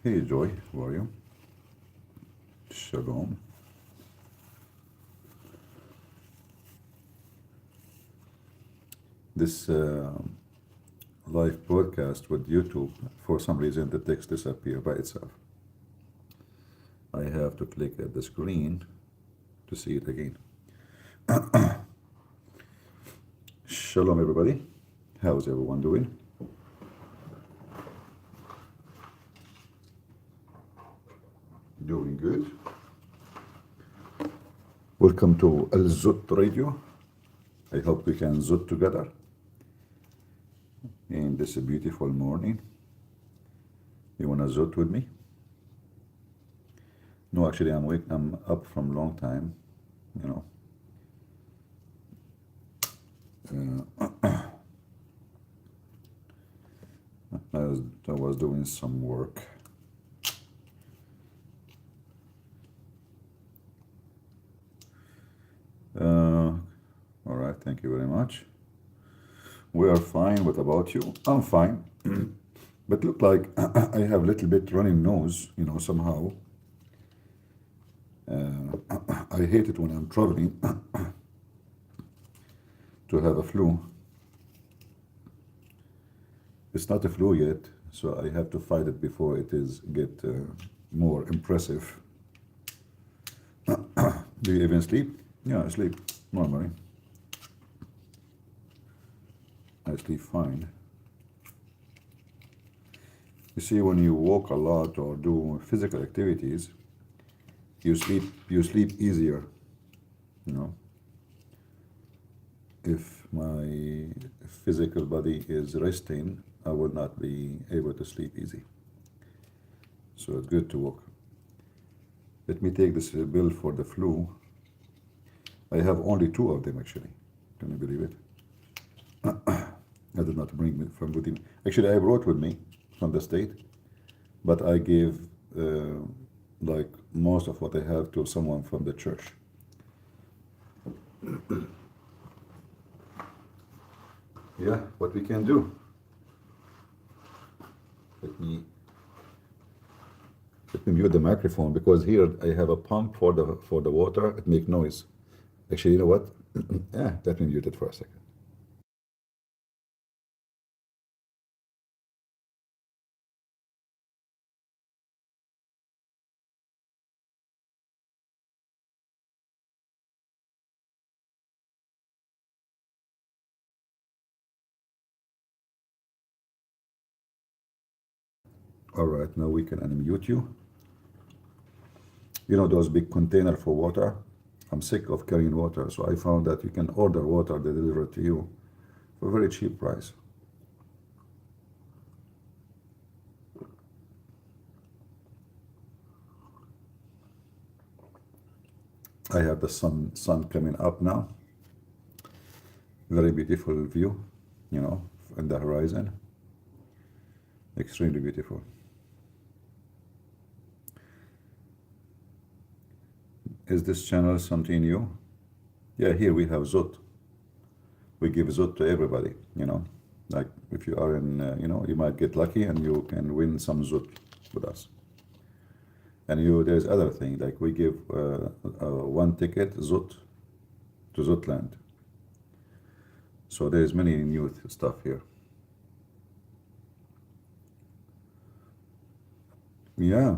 Hey Joy, how are you? Shalom. This live broadcast with YouTube, for some reason the text disappeared by itself. I have to click at the screen to see it again. Shalom everybody. How's everyone doing? Doing good. Welcome to Al Zut Radio. I hope we can zut together in this beautiful morning. You wanna zut with me? No, actually I'm up from a long time, you know. I was doing some work. All right, thank you very much. We are fine. What about you? I'm fine. But look like I have a little bit running nose, you know, somehow. I hate it when I'm traveling to have a flu. It's not a flu yet, so I have to fight it before it is get more impressive. Do you even sleep? Yeah, I sleep normally. I sleep fine. You see, when you walk a lot or do physical activities, you sleep easier, you know. If my physical body is resting, I will not be able to sleep easy. So it's good to walk. Let me take this bill for the flu. I have only 2 of them actually. Can you believe it? I did not bring it from with me. Actually, I brought with me from the state, but I gave like most of what I have to someone from the church. Yeah, what we can do. Let me mute the microphone because here I have a pump for the water. It make noise. Actually, you know what? Yeah, let me mute it for a second. All right, now we can unmute you. You know those big container for water? I'm sick of carrying water, so I found that you can order water, they deliver it to you for a very cheap price. I have the sun coming up now. Very beautiful view, you know, in the horizon. Extremely beautiful. Is this channel something new? Yeah, here we have Zut. We give Zut to everybody, you know. Like if you are in, you know, you might get lucky and you can win some Zut with us. And there's other thing, like we give 1 ticket Zut to Zutland. So there's many new stuff here. Yeah.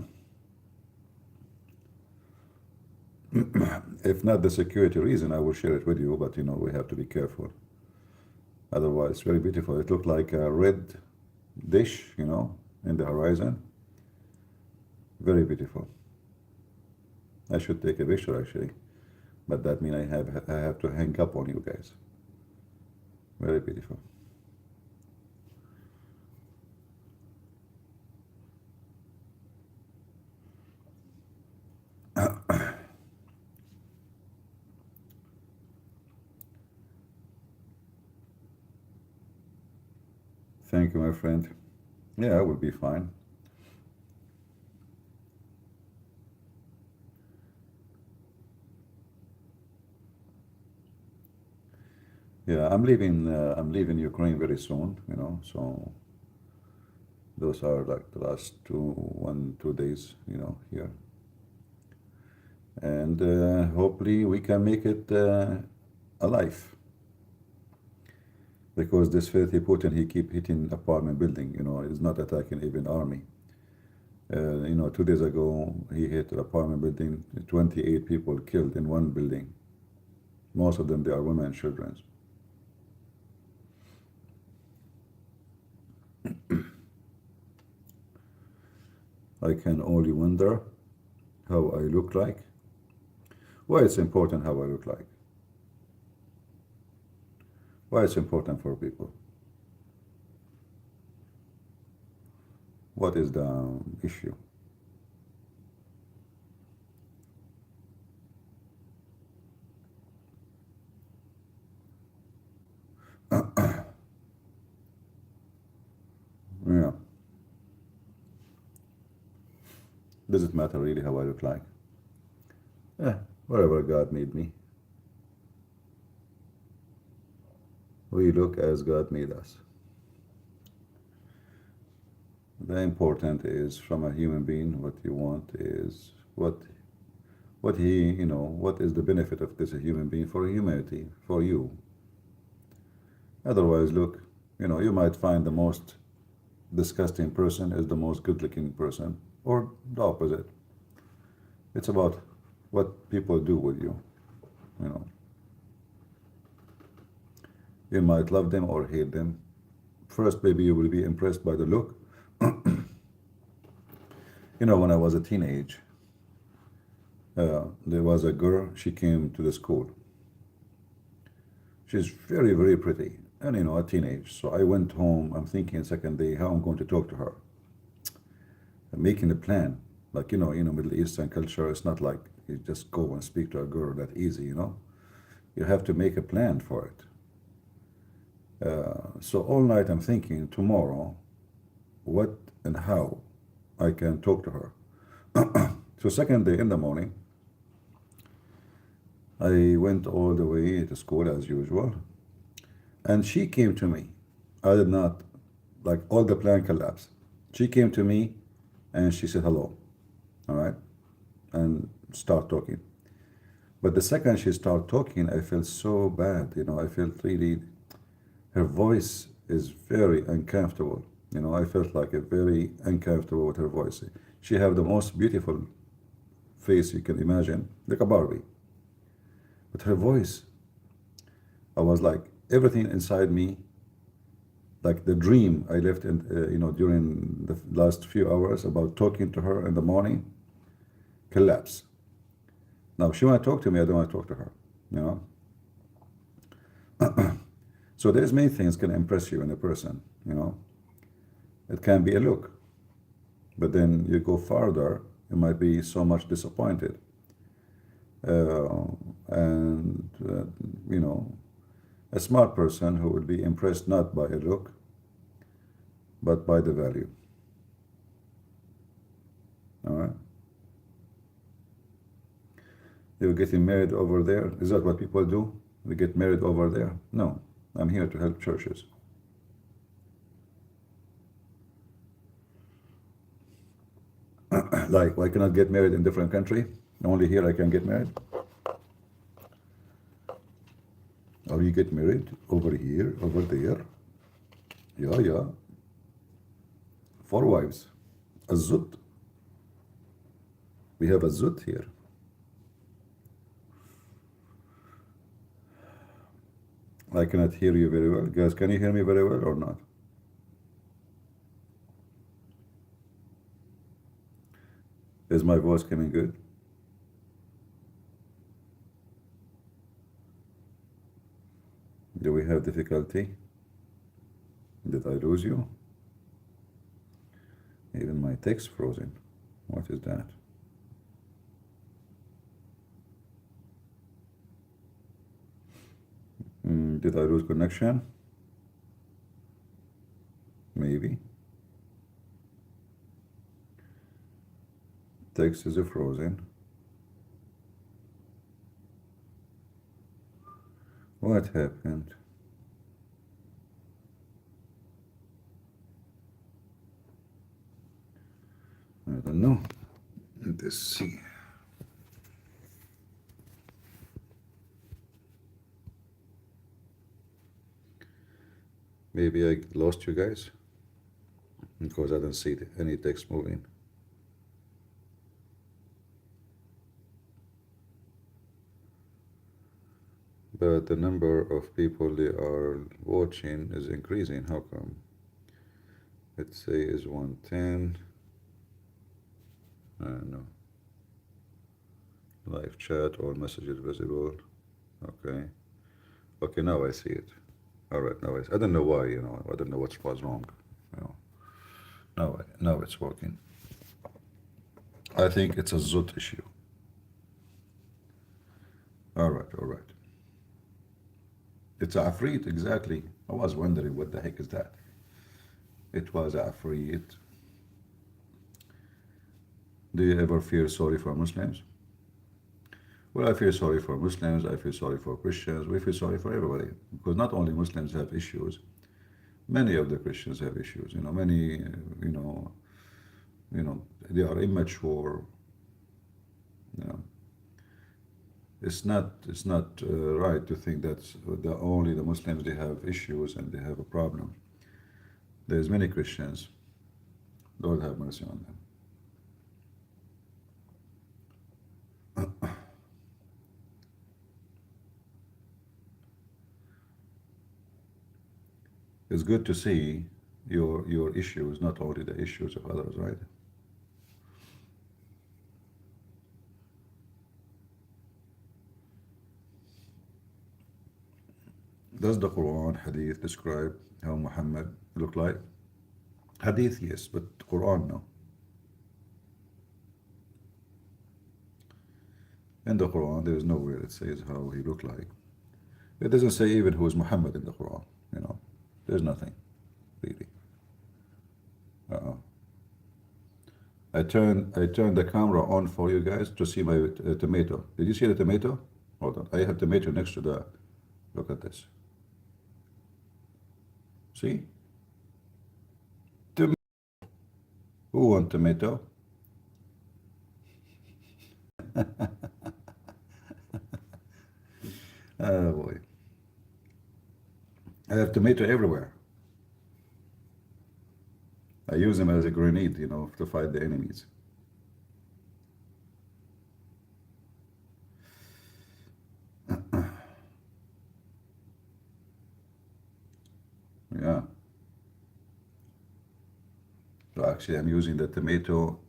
If not the security reason, I will share it with you, but you know, we have to be careful. Otherwise, it's very beautiful. It looked like a red dish, you know, in the horizon. Very beautiful. I should take a picture actually, but that means I have to hang up on you guys. Very beautiful. Thank you, my friend. Yeah, I will be fine. Yeah, I'm leaving Ukraine very soon, you know, so Those are like the last 2 days, here. And hopefully we can make it alive. Because this filthy Putin, he keep hitting apartment building, he's not attacking even army. 2 days ago, he hit an apartment building, 28 people killed in one building. Most of them, they are women and children. I can only wonder how I look like. Why it's important how I look like? Why it's important for people? What is the issue? Yeah. Does it matter really how I look like? Yeah, wherever God made me. We look as God made us. The important is from a human being, what you want is what he, what is the benefit of this human being for humanity, for you. Otherwise, look, you might find the most disgusting person is the most good-looking person, or the opposite. It's about what people do with you, You might love them or hate them. First, maybe you will be impressed by the look. When I was a teenage, there was a girl, she came to the school. She's very, very pretty, and a teenage. So I went home, I'm thinking second day how I'm going to talk to her. I'm making a plan. Like, Middle Eastern culture, it's not like you just go and speak to a girl that easy, You have to make a plan for it. So all night I'm thinking tomorrow what and how I can talk to her. So second day in the morning, I went all the way to school as usual, and she came to me. I did not, like, all the plan collapsed. She came to me and she said hello, all right, and start talking. But the second she started talking, I felt so bad, I felt really, her voice is very uncomfortable. I felt like a very uncomfortable with her voice. She have the most beautiful face you can imagine, like a Barbie. But her voice, I was like, everything inside me, like the dream I left in, during the last few hours about talking to her in the morning, collapse. Now, if she want to talk to me, I don't want to talk to her, So there's many things can impress you in a person, It can be a look, but then you go farther, you might be so much disappointed. And a smart person who will be impressed not by a look, but by the value. All right? You're getting married over there. Is that what people do? They get married over there? No, I'm here to help churches. Like, why cannot get married in different country? Only here I can get married? Or you get married over here, over there? Yeah. 4 wives. A zut. We have a zut here. I cannot hear you very well. Guys, can you hear me very well or not? Is my voice coming good? Do we have difficulty? Did I lose you? Even my text frozen. What is that? Did I lose connection? Maybe. Text is frozen. What happened? No. Let's see. Maybe I lost you guys because I don't see any text moving. But the number of people they are watching is increasing. How come? Let's say is 110. No. Live chat, all messages visible. Okay. Okay, now I see it. All right, now I don't know why, I don't know what was wrong. Now it's working. I think it's a Zut issue. All right. It's a Afrit, exactly. I was wondering what the heck is that. It was a Afrit. Do you ever feel sorry for Muslims? Well, I feel sorry for Muslims, I feel sorry for Christians, we feel sorry for everybody. Because not only Muslims have issues, many of the Christians have issues. Many, they are immature. It's not right to think that only the Muslims they have issues and they have a problem. There's many Christians. Lord have mercy on them. It's good to see your issues, not only the issues of others, right? Does the Quran, Hadith describe how Muhammad looked like? Hadith, yes, but Quran, no. In the Quran, there is nowhere it says how he looked like. It doesn't say even who is Muhammad in the Quran, There's nothing, really. I turned the camera on for you guys to see my tomato. Did you see the tomato? Hold on. I have tomato next to the. Look at this. See? Tomato. Who wants tomato? Oh boy. I have tomato everywhere. I use them as a grenade, to fight the enemies. Yeah. So actually, I'm using the tomato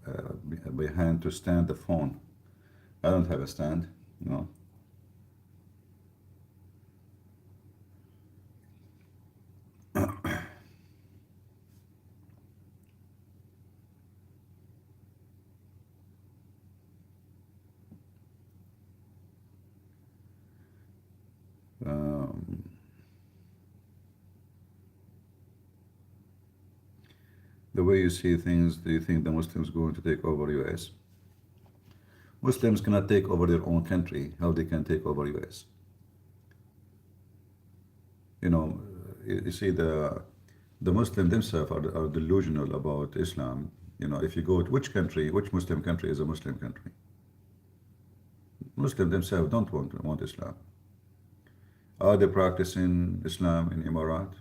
by hand to stand the phone. I don't have a stand, The way you see things, do you think the Muslims going to take over US? Muslims cannot take over their own country. How they can take over US? You see the Muslims themselves are delusional about Islam. If you go to which Muslim country is a Muslim country? Muslims themselves don't want Islam. Are they practicing Islam in Emirat?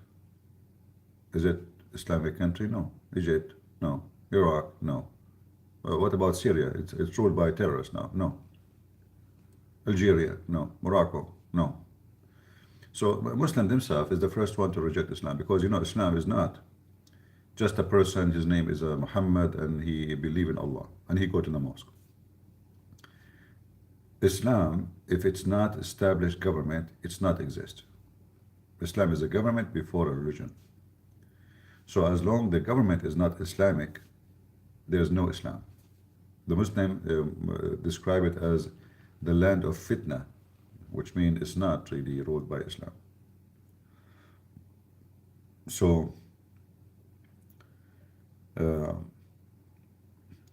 Is it Islamic country? No. Egypt? No. Iraq? No. What about Syria? It's ruled by terrorists now. No. Algeria? No. Morocco? No. So Muslim themselves is the first one to reject Islam, because Islam is not just a person, his name is Muhammad and he believe in Allah and he go to the mosque. Islam, if it's not established government, it's not exist. Islam is a government before a religion. So as long the government is not Islamic, there's no Islam. The Muslim describe it as the land of fitna, which means it's not really ruled by Islam. So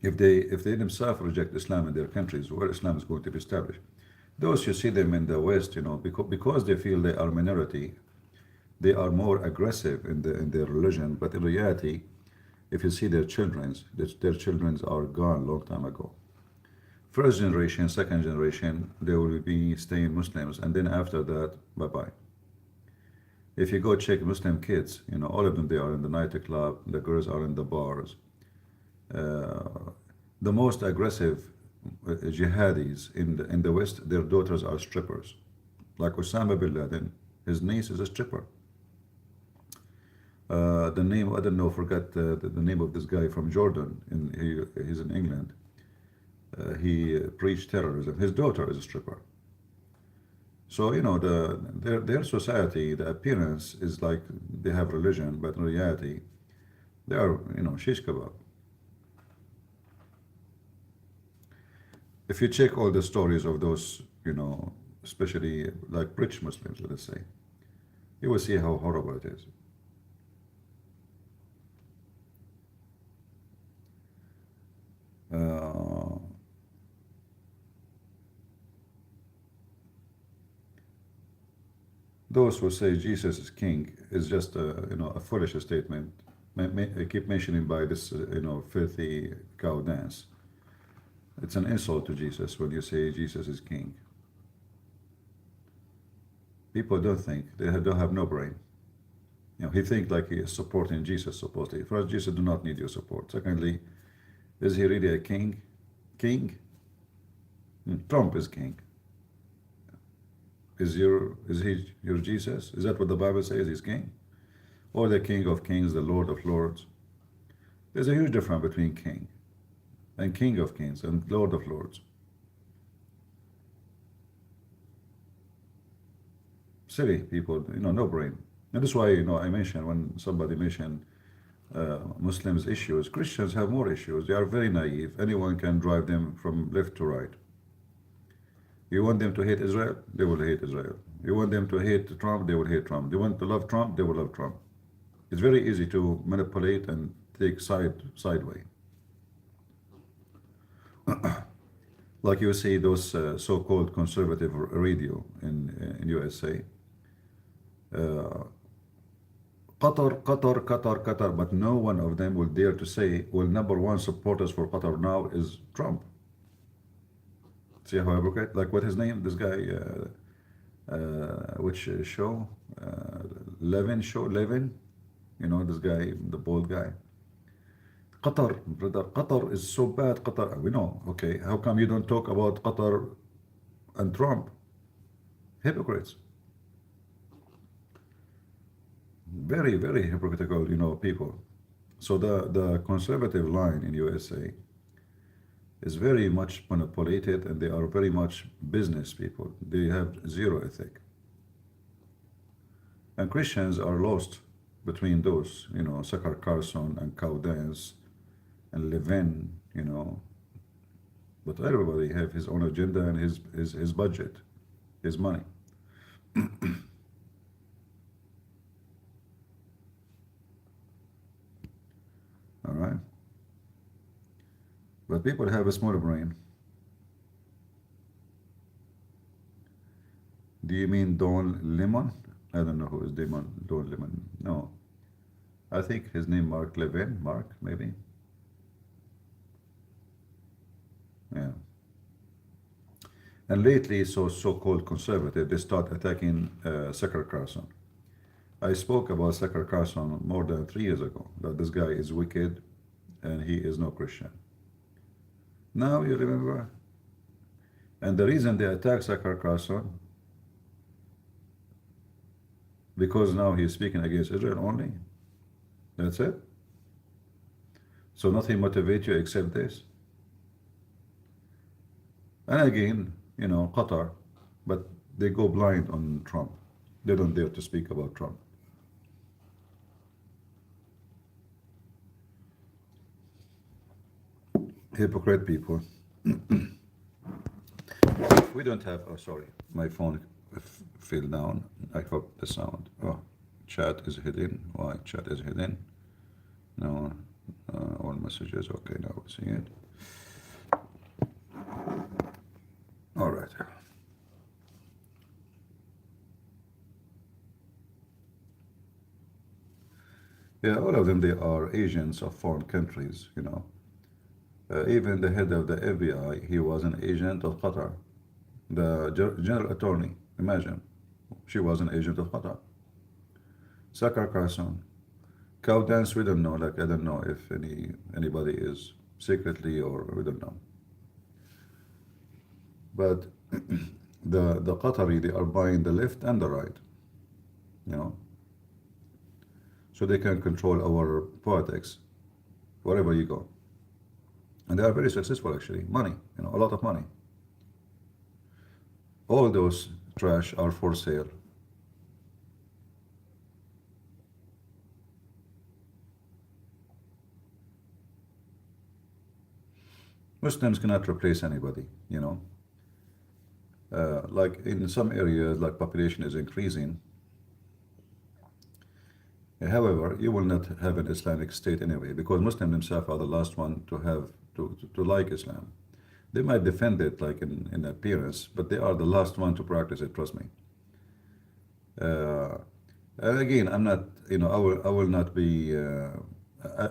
if they themselves reject Islam in their countries, where Islam is going to be established? Those you see them in the West, because they feel they are minority, they are more aggressive in their religion. But in reality, if you see their children are gone long time ago. First generation, second generation, they will be staying Muslims, and then after that, bye-bye. If you go check Muslim kids, you know, all of them, they are in the nightclub, the girls are in the bars. The most aggressive jihadis in the West, their daughters are strippers. Like Osama bin Laden, his niece is a stripper. The name, I don't know, forgot the name of this guy from Jordan, he's in England. He preached terrorism. His daughter is a stripper. So, you know, their society, the appearance is like they have religion, but in reality, they are, you know, shish kebab. If you check all the stories of those, you know, especially like rich Muslims, let us say, you will see how horrible it is. Those who say Jesus is king is just a, you know, a foolish statement. I keep mentioning by this, you know, filthy cow dance. It's an insult to Jesus when you say Jesus is king. People don't think, they don't have no brain. You know, he thinks like he is supporting Jesus supposedly. First, Jesus do not need your support. Secondly, is he really a king? King? Trump is king. Is he your Jesus? Is that what the Bible says? He's king? Or the King of Kings, the Lord of Lords? There's a huge difference between king and King of Kings and Lord of Lords. Silly people, you know, no brain. And that's why, you know, I mentioned when somebody mentioned Muslims' issues, Christians have more issues. They are very naive. Anyone can drive them from left to right. You want them to hate Israel, they will hate Israel. You want them to hate Trump, they will hate Trump. They want to love Trump, they will love Trump. It's very easy to manipulate and take sideway. Like you see those so-called conservative radio in USA. Qatar, but no one of them will dare to say, well, #1 supporters for Qatar now is Trump. See how hypocrite? Like what his name? This guy, which show? Levin? You know, this guy, the bald guy. Qatar, brother, Qatar is so bad. Qatar, we know. Okay, how come you don't talk about Qatar and Trump? Hypocrites. Very, very hypocritical, you know, people. So the conservative line in USA is very much manipulated, and they are very much business people. They have zero ethic. And Christians are lost between those, you know, Zakir Carson and cow dance and Levin, you know. But everybody have his own agenda and his budget, his money. All right. But people have a smaller brain. Do you mean Don Lemon? I don't know who is Don Lemon. No. I think his name Mark Levin. Mark, maybe. Yeah. And lately, so-called conservative, they start attacking Zakir Carson. I spoke about Zakir Carson more than 3 years ago, that this guy is wicked and he is no Christian. Now you remember? And the reason they attack Zakir Carson, because now he's speaking against Israel only. That's it. So nothing motivates you except this. And again, you know, Qatar, but they go blind on Trump. They don't dare to speak about Trump. Hypocrite people. We don't have, oh sorry, my phone fell down. I hope the sound, oh, chat is hidden. Why chat is hidden? No, all messages, okay, now we'll see it. All right. Yeah, all of them, they are agents of foreign countries, you know. Even the head of the FBI, he was an agent of Qatar. The general attorney, imagine, she was an agent of Qatar. Sakar Carson. Cow dance, we don't know. Like, I don't know if anybody is secretly, or we don't know. But the Qatari, they are buying the left and the right, you know, so they can control our politics wherever you go. And they are very successful, actually. Money, you know, a lot of money. All those trash are for sale. Muslims cannot replace anybody, you know. Like in some areas, like population is increasing. However, you will not have an Islamic state anyway, because Muslims themselves are the last one to have to like Islam. They might defend it like in appearance, but they are the last one to practice it, trust me. Uh, and again, I'm not, you know, I will not be,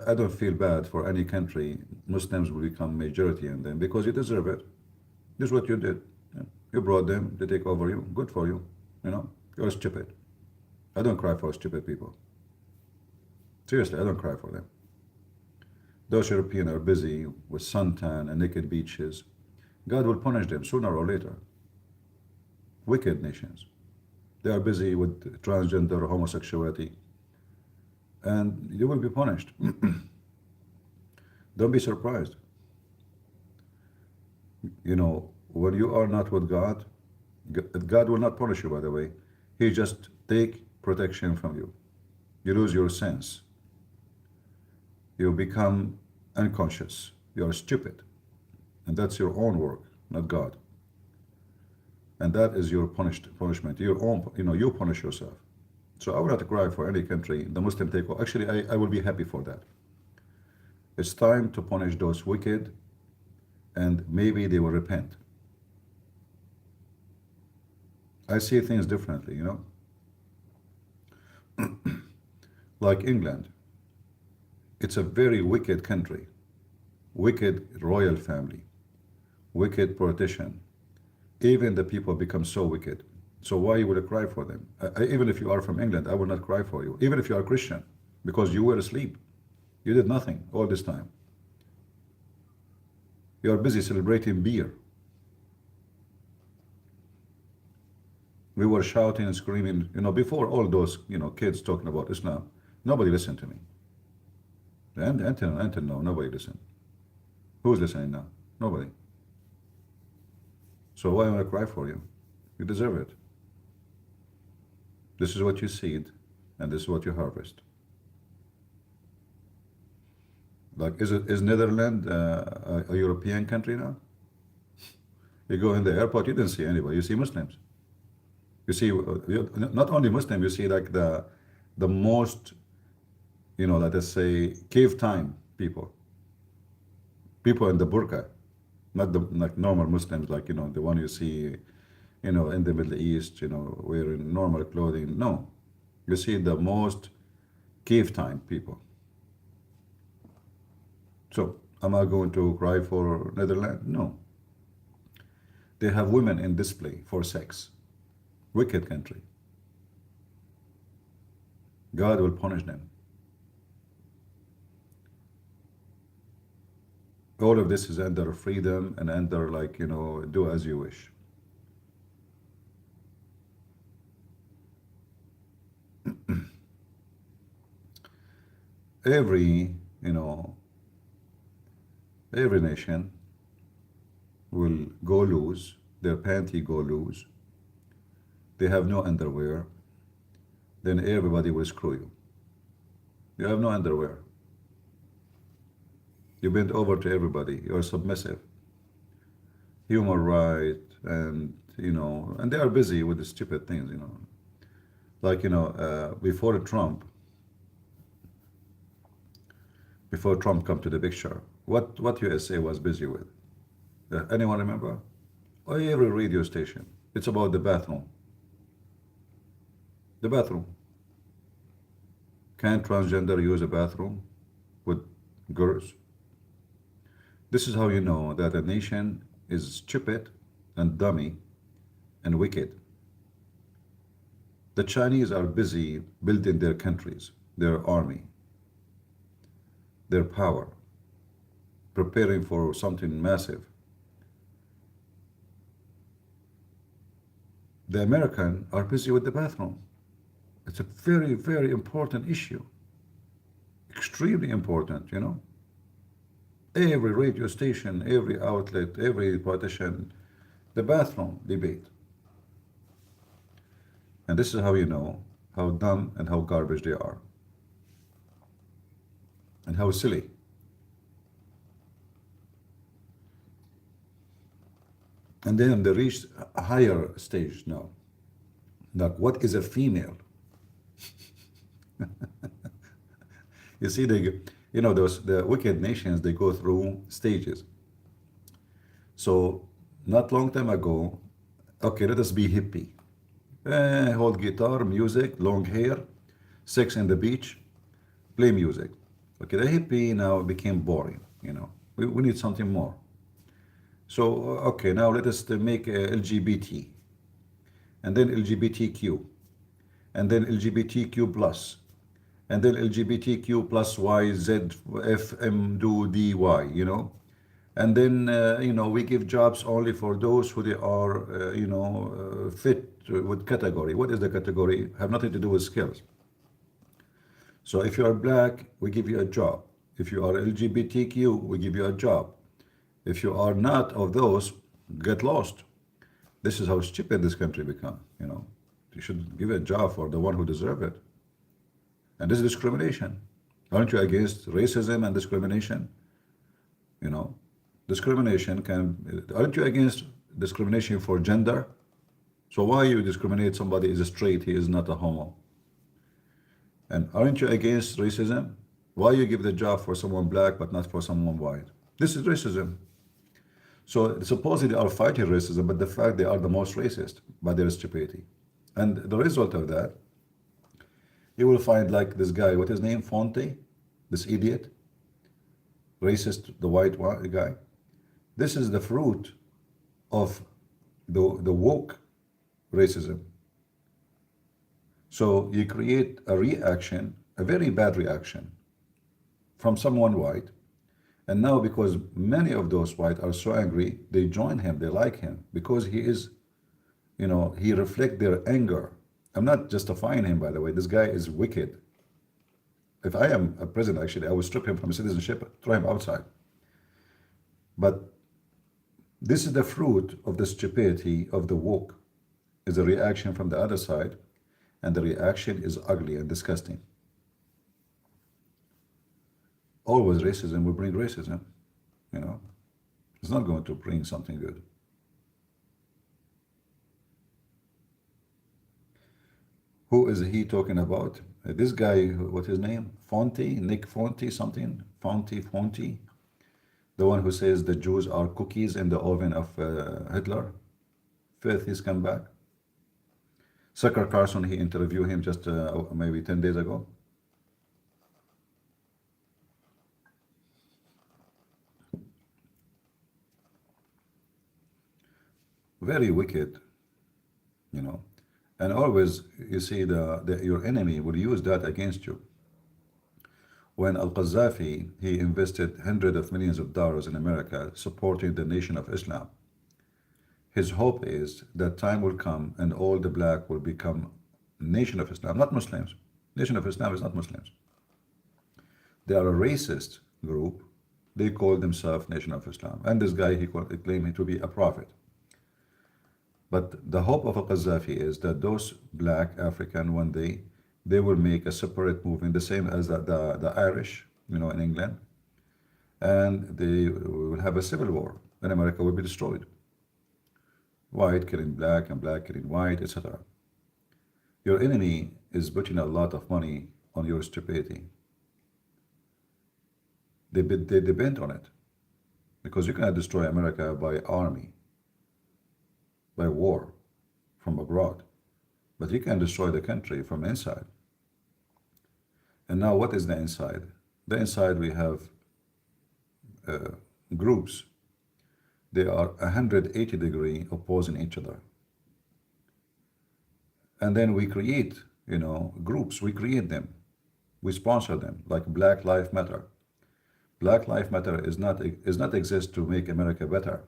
I don't feel bad for any country Muslims will become majority in them, because you deserve it. This is what you did. Yeah. You brought them, they take over you. Good for you. You know, you're stupid. I don't cry for stupid people. Seriously, I don't cry for them. Those Europeans are busy with suntan and naked beaches. God will punish them sooner or later. Wicked nations. They are busy with transgender homosexuality, and you will be punished. Don't be surprised. You know, when you are not with God, God will not punish you, by the way. He just take protection from you. You lose your sense. You become unconscious. You are stupid. And that's your own work, not God. And that is your punishment. Your own, you know, you punish yourself. So I will not cry for any country the Muslim take over. Actually, I will be happy for that. It's time to punish those wicked, and maybe they will repent. I see things differently, you know. Like England, it's a very wicked country, wicked royal family, wicked politician. Even the people become so wicked. So why would I cry for them? Even if you are from England, I will not cry for you. Even if you are Christian, because you were asleep. You did nothing all this time. You are busy celebrating beer. We were shouting and screaming, you know, before all those, you know, kids talking about Islam. Nobody listened to me. Until now, nobody listened. Who's listening now? Nobody. So why would I cry for you? You deserve it. This is what you seed, and this is what you harvest. Like, is Netherlands a European country now? You go in the airport, you didn't see anybody. You see Muslims. You see, not only Muslim, you see like the most, you know, let us say, cave time people. People in the burqa, not the like normal Muslims, like, you know, the one you see, you know, in the Middle East, you know, wearing normal clothing. No, you see the most cave time people. So am I going to cry for Netherlands? No. They have women in display for sex. Wicked country. God will punish them. All of this is under freedom and under, like, you know, do as you wish. Every, you know, every nation will go loose, their panty go loose, they have no underwear, then everybody will screw you. You have no underwear. You bend over to everybody. You're submissive. Human right, and, you know, and they are busy with the stupid things, you know. Like, you know, before Trump come to the picture, what USA was busy with? Anyone remember? Oh, every radio station. It's about the bathroom. The bathroom. Can transgender use a bathroom with girls? This is how you know that a nation is stupid and dummy and wicked. The Chinese are busy building their countries, their army, their power, preparing for something massive. The American are busy with the bathroom. It's a very, very important issue. Extremely important, you know. Every radio station, every outlet, every politician, the bathroom debate. And this is how you know how dumb and how garbage they are. And how silly. And then they reached a higher stage now. Like, what is a female? You see, you know, the wicked nations, they go through stages. So, not long time ago, okay, let us be hippie. Hold guitar, music, long hair, sex in the beach, play music. Okay, the hippie now became boring, you know. We need something more. So, okay, now let us make LGBT, and then LGBTQ, and then LGBTQ plus, and then LGBTQ plus Y, Z, F, M, do, D, Y, you know. And then, you know, we give jobs only for those who they are, you know, fit with category. What is the category? Have nothing to do with skills. So if you are black, we give you a job. If you are LGBTQ, we give you a job. If you are not of those, get lost. This is how stupid this country become, you know. You should give a job for the one who deserve it. And this is discrimination. Aren't you against racism and discrimination? You know, discrimination can, aren't you against discrimination for gender? So why you discriminate somebody is straight, he is not a homo? And aren't you against racism? Why you give the job for someone black but not for someone white? This is racism. So supposedly they are fighting racism, but the fact they are the most racist by their stupidity. And the result of that, you will find like this guy, what his name, Fonte, this idiot, racist, the white guy. This is the fruit of the woke racism. So you create a reaction, a very bad reaction from someone white. And now because many of those white are so angry, they join him, they like him, because he is, you know, he reflects their anger. I'm not justifying him, by the way. This guy is wicked. If I am a president, actually, I would strip him from citizenship, throw him outside. But this is the fruit of the stupidity of the woke, is a reaction from the other side, and the reaction is ugly and disgusting. Always racism will bring racism, you know. It's not going to bring something good. Who is he talking about? This guy, what's his name? Fonte, Nick Fonte, something? Fonte. The one who says the Jews are cookies in the oven of Hitler. Fifth, he's come back. Sucker Carson, he interviewed him just maybe 10 days ago. Very wicked, you know. And always, you see, your enemy will use that against you. When Al-Qaddafi, he invested hundreds of millions of dollars in America supporting the Nation of Islam. His hope is that time will come and all the black will become Nation of Islam, not Muslims. Nation of Islam is not Muslims. They are a racist group. They call themselves Nation of Islam. And this guy, he claimed to be a prophet. But the hope of Qaddafi is that those black African, one day, they will make a separate movement, the same as the Irish, you know, in England. And they will have a civil war, and America will be destroyed. White killing black, and black killing white, etc. Your enemy is putting a lot of money on your stupidity. They depend on it. Because you cannot destroy America by army, by war from abroad, but you can destroy the country from inside. And now what is the inside? The inside we have groups. They are 180-degree opposing each other. And then we create, groups. We create them. We sponsor them, like Black Lives Matter. Black Lives Matter is not exist to make America better.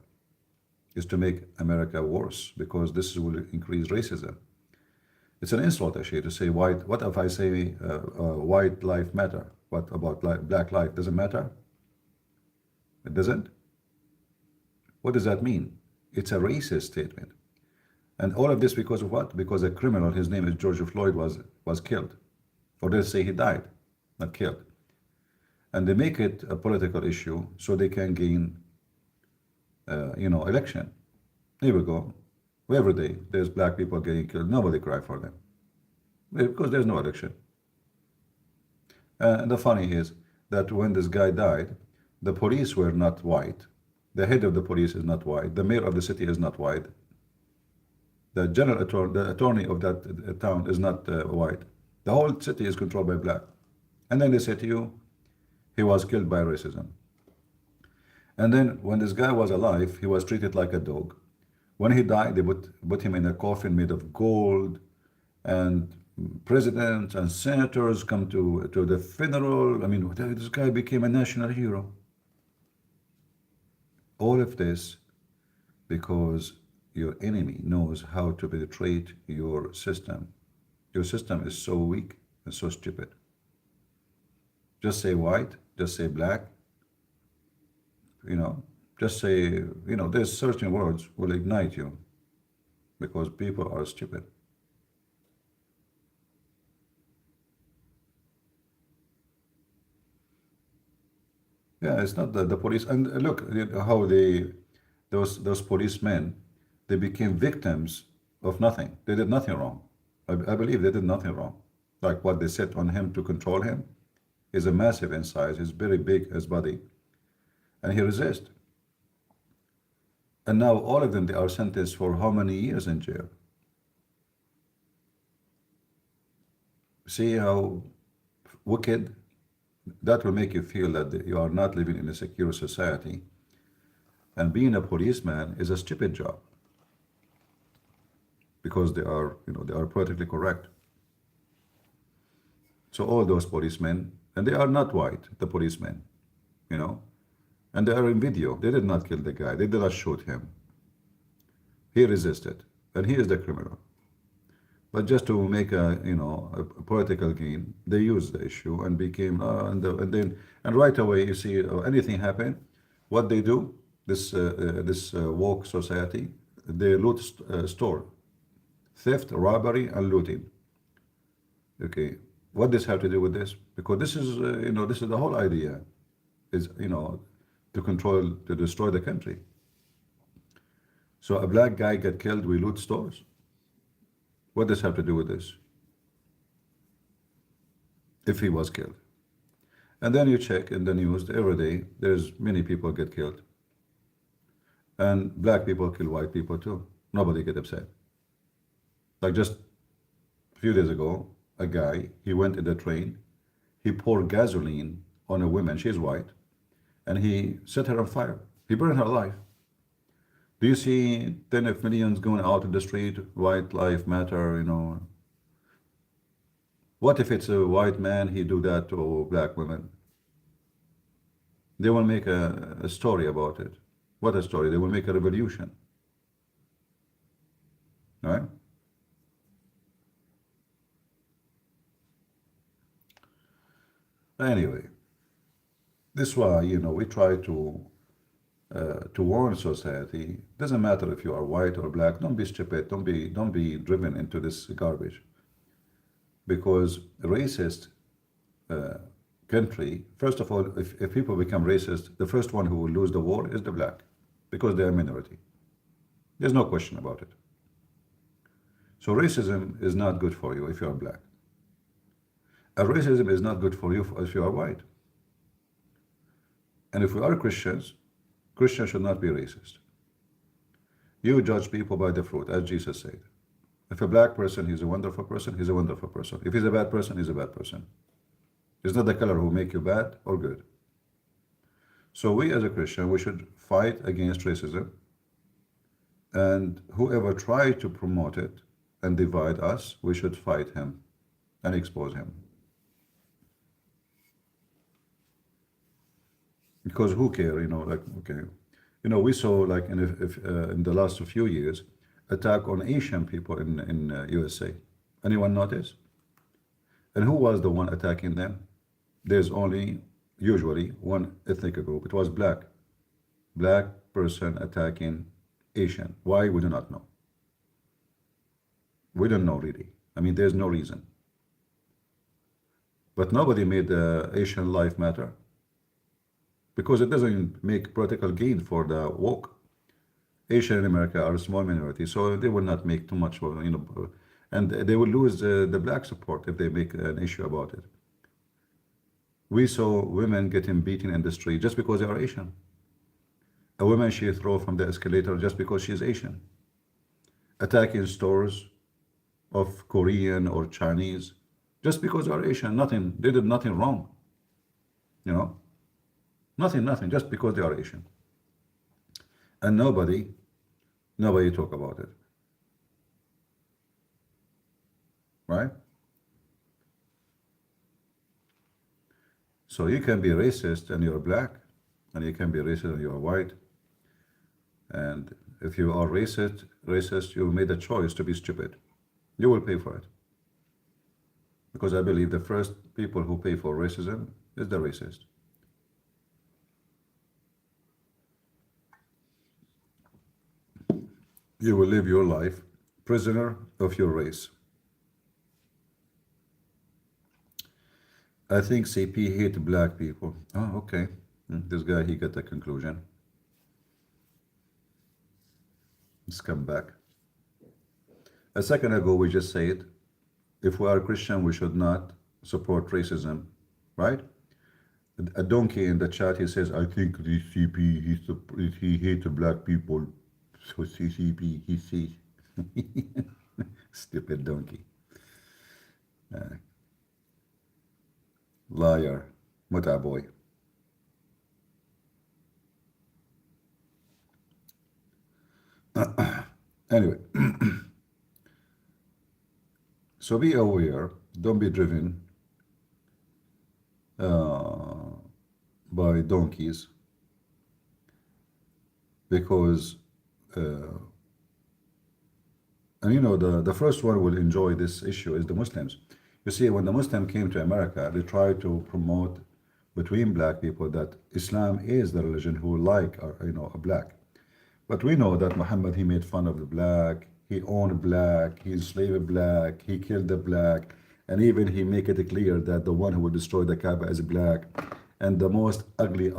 It's to make America worse, because this will increase racism. It's an insult actually to say white. What if I say white life matter? What about black life? Doesn't matter? It doesn't? What does that mean? It's a racist statement. And all of this because of what? Because a criminal, his name is George Floyd, was killed. Or they say he died, not killed. And they make it a political issue so they can gain, election. Here we go. Every day there's black people getting killed. Nobody cry for them because there's no election. And the funny is that when this guy died, the police were not white. The head of the police is not white. The mayor of the city is not white. The the attorney of that town is not white. The whole city is controlled by black. And then they say to you, he was killed by racism. And then when this guy was alive, he was treated like a dog. When he died, they put him in a coffin made of gold, and presidents and senators come to the funeral. I mean, this guy became a national hero. All of this because your enemy knows how to penetrate your system. Your system is so weak and so stupid. Just say white, just say black, just say, there's certain words will ignite you because people are stupid. Yeah, it's not the police. And look how those policemen, they became victims of nothing. They did nothing wrong. I believe they did nothing wrong. Like what they set on him to control him is a massive in size. He's very big, his body, and he resists. And now all of them, they are sentenced for how many years in jail? See how wicked? That will make you feel that you are not living in a secure society. And being a policeman is a stupid job because they are politically correct. So all those policemen, and they are not white, the policemen, and they are in video. They did not kill the guy. They did not shoot him. He resisted, and he is the criminal. But just to make a political gain, they used the issue and became and right away you see anything happen, what they do, this woke society, they loot store, theft, robbery, and looting. Okay, what does have to do with this? Because this is this is the whole idea, is to control, to destroy the country. So a black guy get killed, we loot stores. What does have to do with this? If he was killed. And then you check in the news every day, there's many people get killed. And black people kill white people too. Nobody get upset. Like just a few days ago, a guy, he went in the train, he poured gasoline on a woman, she's white, and he set her on fire. He burned her alive. Do you see 10 of millions going out in the street, white life matter, What if it's a white man, he do that to black women? They will make a story about it. What a story? They will make a revolution. Right? Anyway, this is why, we try to warn society. Doesn't matter if you are white or black. Don't be stupid. Don't be driven into this garbage. Because a racist country, first of all, if people become racist, the first one who will lose the war is the black, because they are a minority. There's no question about it. So racism is not good for you if you are black. And racism is not good for you if you are white. And if we are Christians, Christians should not be racist. You judge people by the fruit, as Jesus said. If a black person, he's a wonderful person, he's a wonderful person. If he's a bad person, he's a bad person. It's not the color who make you bad or good. So we as a Christian, we should fight against racism, and whoever try to promote it and divide us, we should fight him and expose him. Because who care, like, okay. We saw like in the last few years, attack on Asian people in USA. Anyone notice? And who was the one attacking them? There's only usually one ethnic group. It was black. Black person attacking Asian. Why? We do not know. We don't know really. I mean, there's no reason. But nobody made the Asian life matter, because it doesn't make political gain for the woke. Asian in America are a small minority, so they will not make too much, and they will lose the black support if they make an issue about it. We saw women getting beaten in the street just because they are Asian. A woman she throw from the escalator just because she is Asian. Attacking stores of Korean or Chinese just because they are Asian. Nothing, they did nothing wrong. Nothing, just because they are Asian. And nobody talk about it. Right? So you can be racist and you're black, and you can be racist and you're white. And if you are racist, you made a choice to be stupid. You will pay for it. Because I believe the first people who pay for racism is the racist. You will live your life prisoner of your race. I think CP hate black people. Oh, okay. This guy, he got the conclusion. Let's come back. A second ago, we just said, if we are Christian, we should not support racism, right? A donkey in the chat, he says, I think the CP, he hates black people. So CP, he sees. Stupid donkey. Liar. Muta boy. Anyway. So be aware. Don't be driven by donkeys, because and the first one will enjoy this issue is the Muslims. You see, when the Muslim came to America, they tried to promote between black people that Islam is the religion who like a black. But we know that Muhammad, he made fun of the black, he owned black, he enslaved black, he killed the black, and even he make it clear that the one who will destroy the Kaaba is black, and the most ugly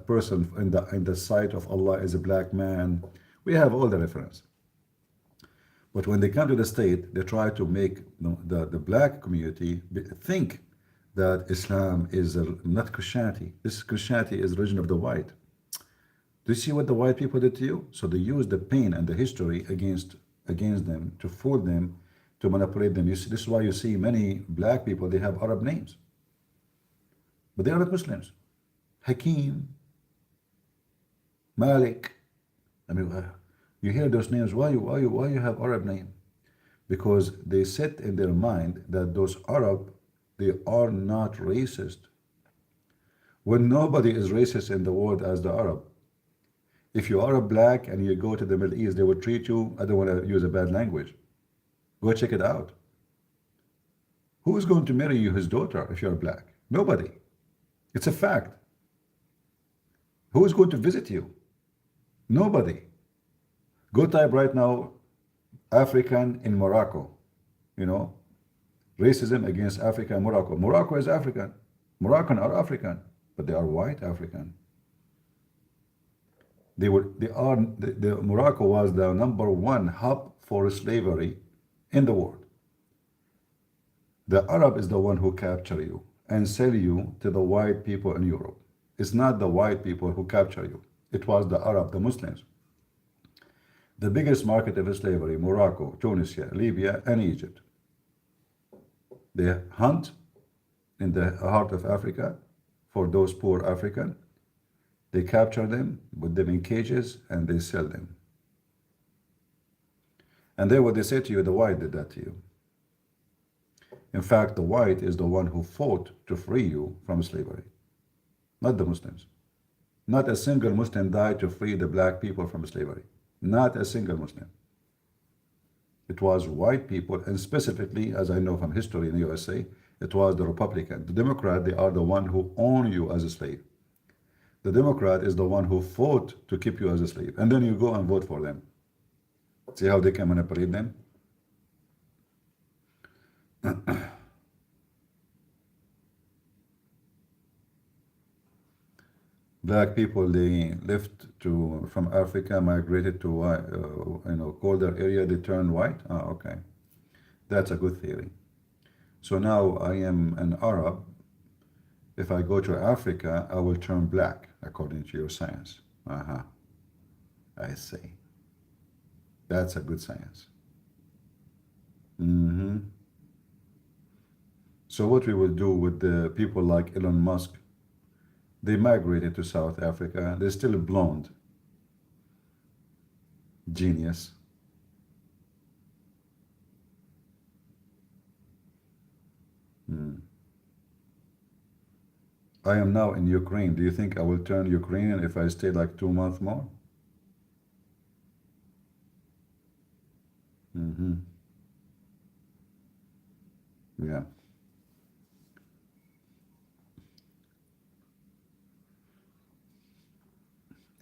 person in the sight of Allah is a black man. We have all the reference. But when they come to the state, they try to make the black community think that Islam is not Christianity. This Christianity is religion of the white. Do you see what the white people did to you? So they use the pain and the history against them to fool them, to manipulate them. This is why you see many black people, they have Arab names, but they are not Muslims. Hakim, Malik. I mean, you hear those names. Why you have Arab name? Because they set in their mind that those Arab, they are not racist. When nobody is racist in the world as the Arab. If you are a black and you go to the Middle East, they will treat you, I don't want to use a bad language. Go check it out. Who is going to marry you his daughter if you're black? Nobody. It's a fact. Who is going to visit you? Nobody. Go type right now, African in Morocco. Racism against Africa and Morocco. Morocco is African. Moroccan are African, but they are white African. Morocco was the #1 hub for slavery in the world. The Arab is the one who capture you and sell you to the white people in Europe. It's not the white people who capture you. It was the Arab, the Muslims. The biggest market of slavery, Morocco, Tunisia, Libya, and Egypt. They hunt in the heart of Africa for those poor African. They capture them, put them in cages, and they sell them. And then what they say to you, the white did that to you. In fact, the white is the one who fought to free you from slavery, not the Muslims. Not a single Muslim died to free the black people from slavery. Not a single Muslim. It was white people, and specifically, as I know from history in the USA, it was the Republican. The Democrat, they are the one who own you as a slave. The Democrat is the one who fought to keep you as a slave. And then you go and vote for them. See how they can manipulate them? Black people, they left from Africa, migrated to colder area, they turned white. Ah, okay, that's a good theory. So now I am an Arab. If I go to Africa, I will turn black according to your science. I see. That's a good science. So what we will do with the people like Elon Musk, they migrated to South Africa. They're still blonde. Genius. I am now in Ukraine. Do you think I will turn Ukrainian if I stay like 2 months more? Yeah.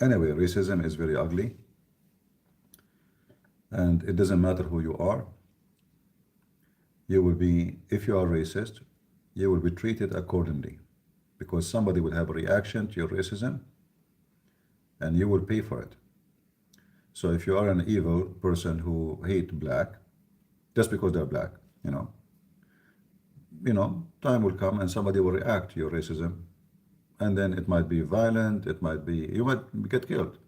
Anyway, racism is very ugly, and it doesn't matter who you are. You will be, if you are racist, you will be treated accordingly, because somebody will have a reaction to your racism, and you will pay for it. So if you are an evil person who hate black, just because they're black, time will come and somebody will react to your racism, and then it might be violent, you might get killed.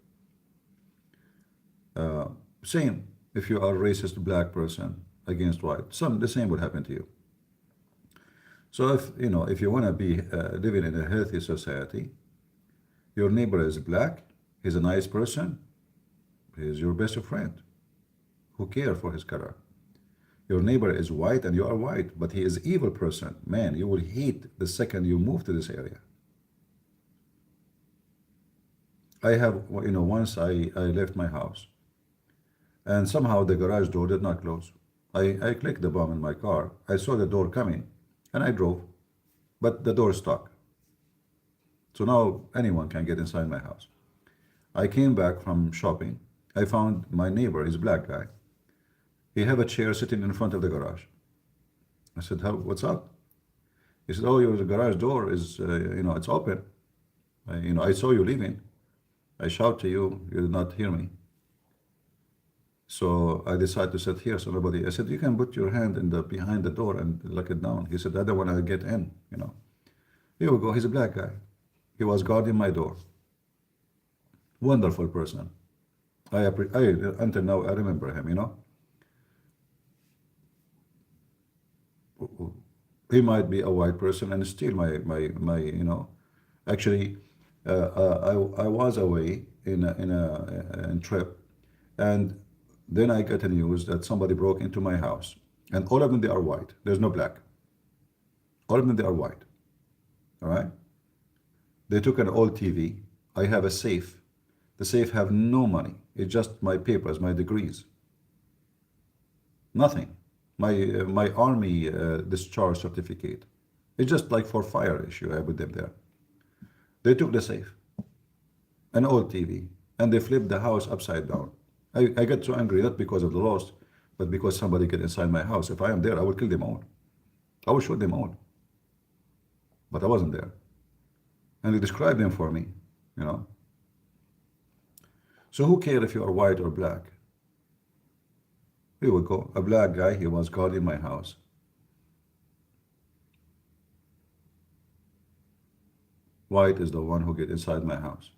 Same if you are a racist black person against white, the same would happen to you. So if you want to be living in a healthy society, your neighbor is black, he's a nice person, he's your best friend, who care for his color. Your neighbor is white and you are white, but he is an evil person. Man, you will hate the second you move to this area. I have, once I left my house, and somehow the garage door did not close. I clicked the bomb in my car. I saw the door coming, and I drove, but the door stuck. So now anyone can get inside my house. I came back from shopping. I found my neighbor, he's a black guy. He have a chair sitting in front of the garage. I said, what's up? He said, oh, your garage door is, it's open. I saw you leaving. I shout to you, you did not hear me. So I decided to sit here so nobody, I said, you can put your hand behind the door and lock it down. He said, I don't want to get in, Here we go, he's a black guy. He was guarding my door. Wonderful person. Until now, I remember him, He might be a white person and steal my actually, I was away in a trip, and then I got a news that somebody broke into my house, and all of them, they are white. There's no black. All of them, they are white. All right. They took an old TV. I have a safe. The safe have no money. It's just my papers, my degrees. Nothing. My army discharge certificate. It's just like for fire issue. I put them there. They took the safe, an old TV, and they flipped the house upside down. I got so angry, not because of the loss, but because somebody get inside my house. If I am there, I will kill them all. I will shoot them all. But I wasn't there. And they described them for me, So who cares if you are white or black? Here we go. A black guy, he was guarding my house. White is the one who get inside my house.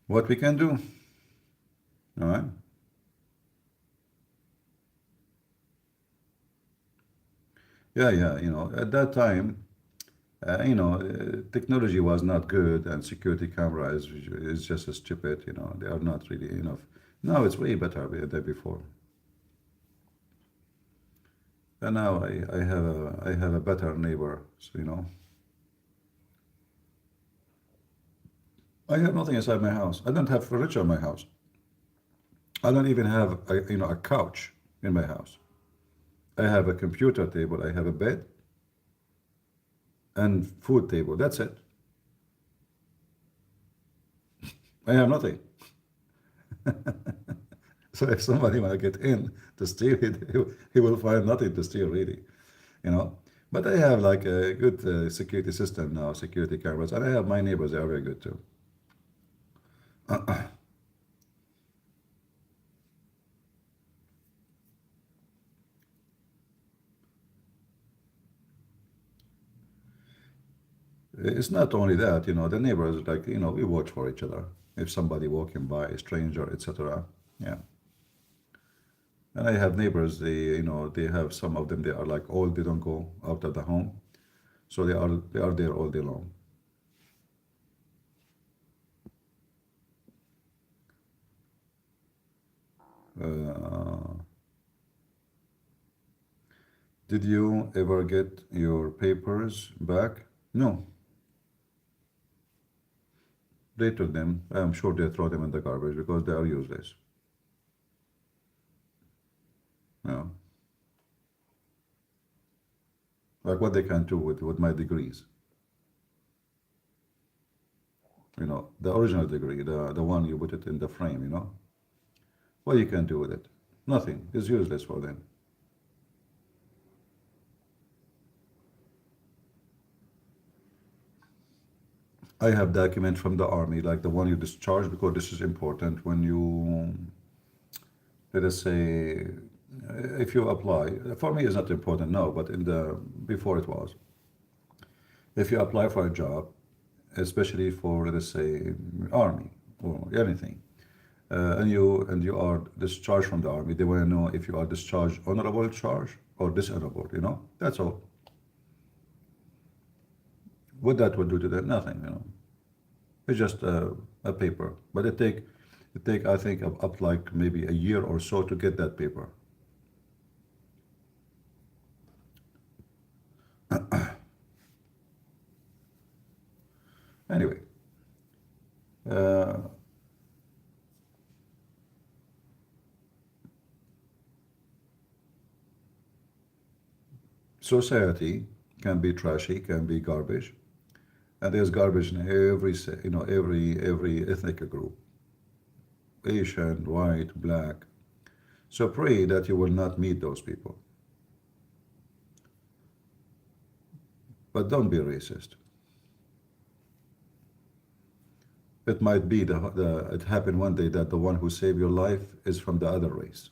What we can do? All right. Yeah, yeah, at that time, technology was not good, and security camera is just as stupid. They are not really enough. Now it's way better than before. And now I have a better neighbor. So, I have nothing inside my house. I don't have furniture in my house. I don't even have a couch in my house. I have a computer table. I have a bed and food table. That's it. I have nothing. So if somebody want to get in to steal it, he will find nothing to steal really, you know. But I have like a good security system now, security cameras, and I have my neighbors. They are very good too. It's not only that, the neighbors like we watch for each other. If somebody walking by, a stranger, etc. Yeah. And I have neighbors. They have some of them. They are like old. They don't go out of the home, so they are there all day long. Uh, did you ever get your papers back? No, they took them. I'm sure they throw them in the garbage because they are useless. Yeah. Like what they can do with my degrees. The original degree, the one you put it in the frame. What you can do with it? Nothing. It's useless for them. I have document from the army, like the one you discharge, because this is important when you, let us say, if you apply. For me, it's not important now, but in the before it was. If you apply for a job, especially for, let us say, army or anything, and you are discharged from the army, they want to know if you are discharged honorable charge or dishonorable. That's all. What that would do to them? Nothing. It's just a paper, but it take I think up like maybe a year or so to get that paper. Anyway, uh, society can be trashy, can be garbage, and there's garbage in every ethnic group, Asian, white, black. So pray that you will not meet those people, but don't be racist. It might be it happened one day that the one who saved your life is from the other race.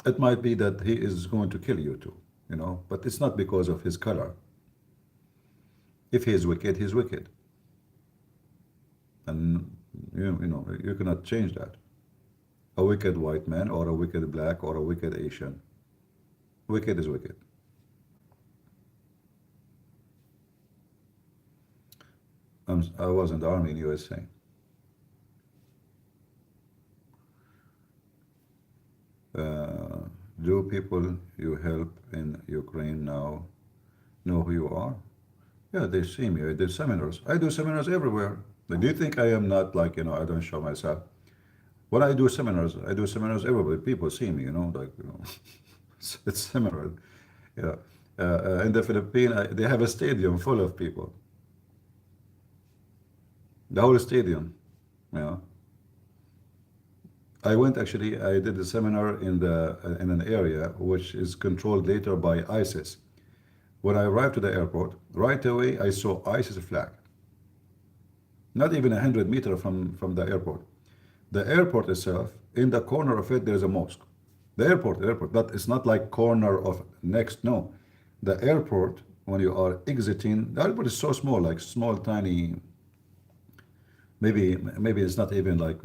It might be that he is going to kill you too, but it's not because of his color. If he is wicked, he's wicked. And you cannot change that. A wicked white man or a wicked black or a wicked Asian. Wicked is wicked. I was in the army in USA. Uh, do people you help in Ukraine now know who you are? Yeah, they see me. I did seminars. I do seminars everywhere. Like, do you think I am not like, I don't show myself? When I do seminars everywhere. People see me, like, it's similar. Yeah. In the Philippines, they have a stadium full of people. The whole stadium. Yeah. I did a seminar in an area which is controlled later by ISIS. When I arrived to the airport, right away I saw ISIS flag. Not even 100 meters from the airport. The airport itself, in the corner of it, there's a mosque. The airport, that is not like corner of next, no. The airport, when you are exiting, the airport is so small, like small, tiny, maybe it's not even like,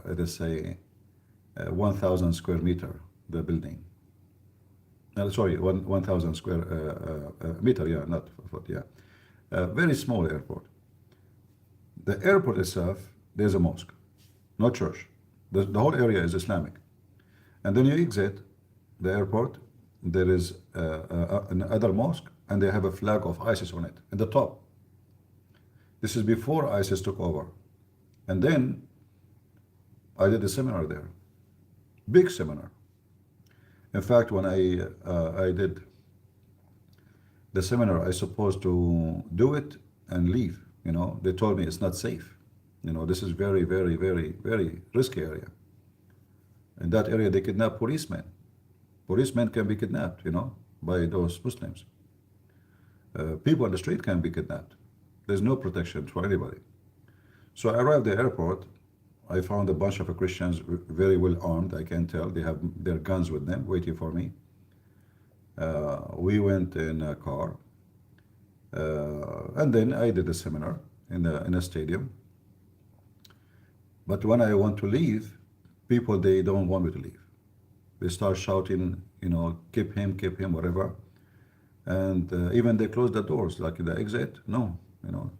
let us say, 1,000 square meter, the building. sorry, 1,000 square meter, yeah, not foot, yeah. Very small airport. The airport itself, there's a mosque, no church. The whole area is Islamic. And then you exit the airport, there is another mosque, and they have a flag of ISIS on it, at the top. This is before ISIS took over. And then I did a seminar there, big seminar. In fact, when I did the seminar, I supposed to do it and leave. You know, they told me it's not safe. You know, this is very, very, very, very risky area. In that area, they kidnap policemen. Policemen can be kidnapped, you know, by those Muslims. People on the street can be kidnapped. There's no protection for anybody. So I arrived at the airport. I found a bunch of Christians very well armed. I can tell they have their guns with them, waiting for me. We went in a car, and then I did a seminar in a stadium. But when I want to leave, people, they don't want me to leave. They start shouting, you know, keep him, whatever. And even they closed the doors, like the exit. No, you know.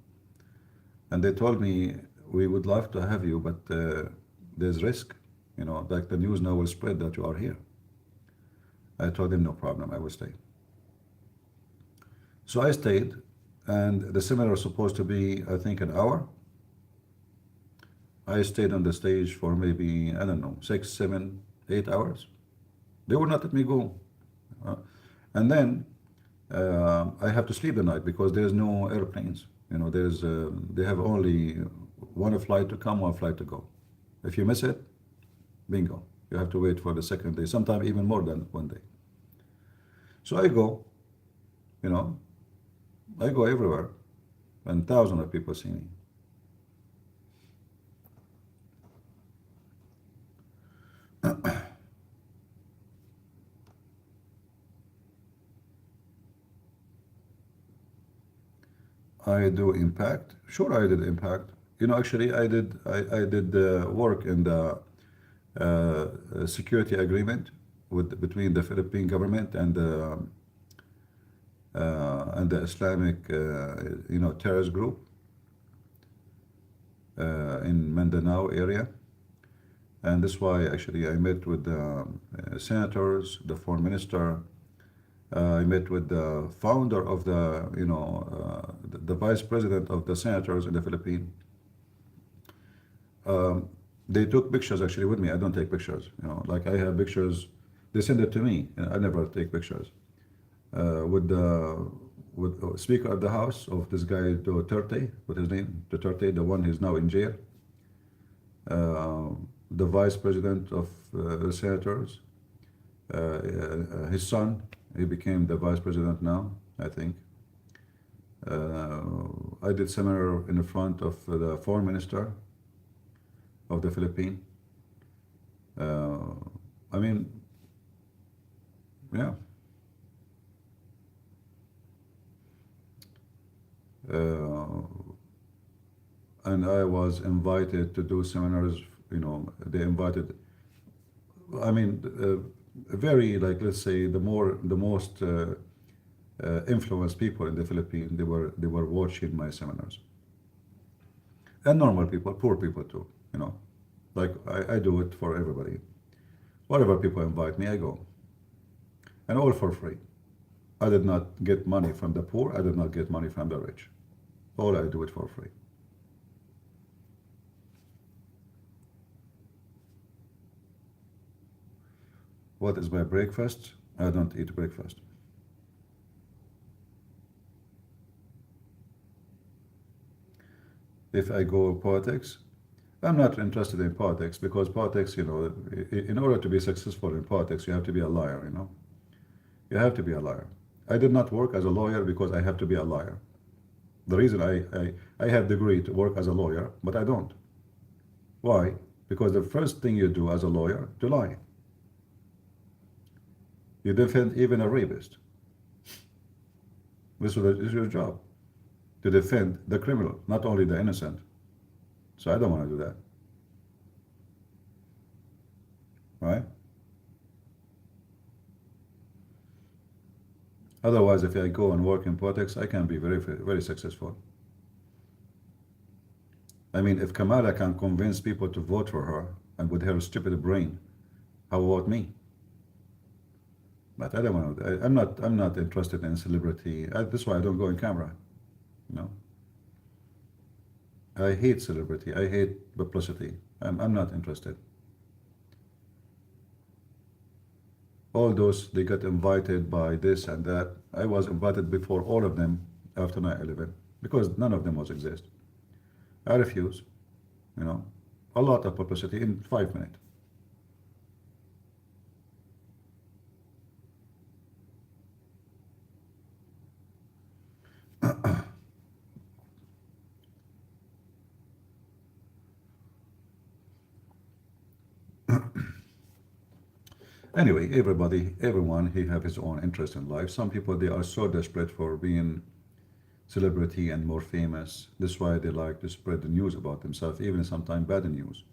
And they told me, we would love to have you, but there's risk. You know, like the news now will spread that you are here. I told them, no problem, I will stay. So I stayed, and the seminar was supposed to be, I think, an hour. I stayed on the stage for maybe, I don't know, 6, 7, 8 hours. They would not let me go. And then I have to sleep the night because there's no airplanes. You know, they have only one flight to come, one flight to go. If you miss it, bingo. You have to wait for the second day, sometimes even more than one day. So I go, you know, I go everywhere, and thousands of people see me. I do impact. Sure, I did impact. You know, actually, I did work in the security agreement between the Philippine government and the Islamic, you know, terrorist group in Mindanao area. And that's why actually I met with the senators, the foreign minister. I met with the founder of the, you know, the vice president of the senators in the Philippines. They took pictures actually with me. I don't take pictures, you know, like I have pictures. They send it to me, and I never take pictures. With the Speaker of the House of this guy Duterte, what his name? Duterte, the one who's now in jail. The vice president of the senators, his son, he became the vice president now, I think. I did seminar in the front of the foreign minister of the Philippines. I mean, yeah. And I was invited to do seminars, you know, they invited, I mean, very, like, let's say, the most influenced people in the Philippines, they were watching my seminars. And normal people, poor people too, you know, like I do it for everybody. Whatever people invite me, I go. And all for free. I did not get money from the poor, I did not get money from the rich. All I do it for free. What is my breakfast? I don't eat breakfast. If I go politics, I'm not interested in politics because politics, you know, in order to be successful in politics, you have to be a liar, you know. You have to be a liar. I did not work as a lawyer because I have to be a liar. The reason I have degree to work as a lawyer, but I don't. Why? Because the first thing you do as a lawyer, to lie. You defend even a rapist. This is your job, to defend the criminal, not only the innocent. So I don't want to do that. Right? Otherwise, if I go and work in politics, I can be very successful. I mean, if Kamala can convince people to vote for her and with her stupid brain, how about me? But I don't want to. I'm not interested in celebrity. That's why I don't go in camera. You know, I hate celebrity. I hate publicity. I'm not interested. All those they got invited by this and that. I was invited before all of them after 9/11 because none of them was exist. I refuse. You know, a lot of publicity in 5 minutes. Anyway, everyone, he have his own interest in life. Some people they are so desperate for being celebrity and more famous. That's why they like to spread the news about themselves, even sometimes bad news,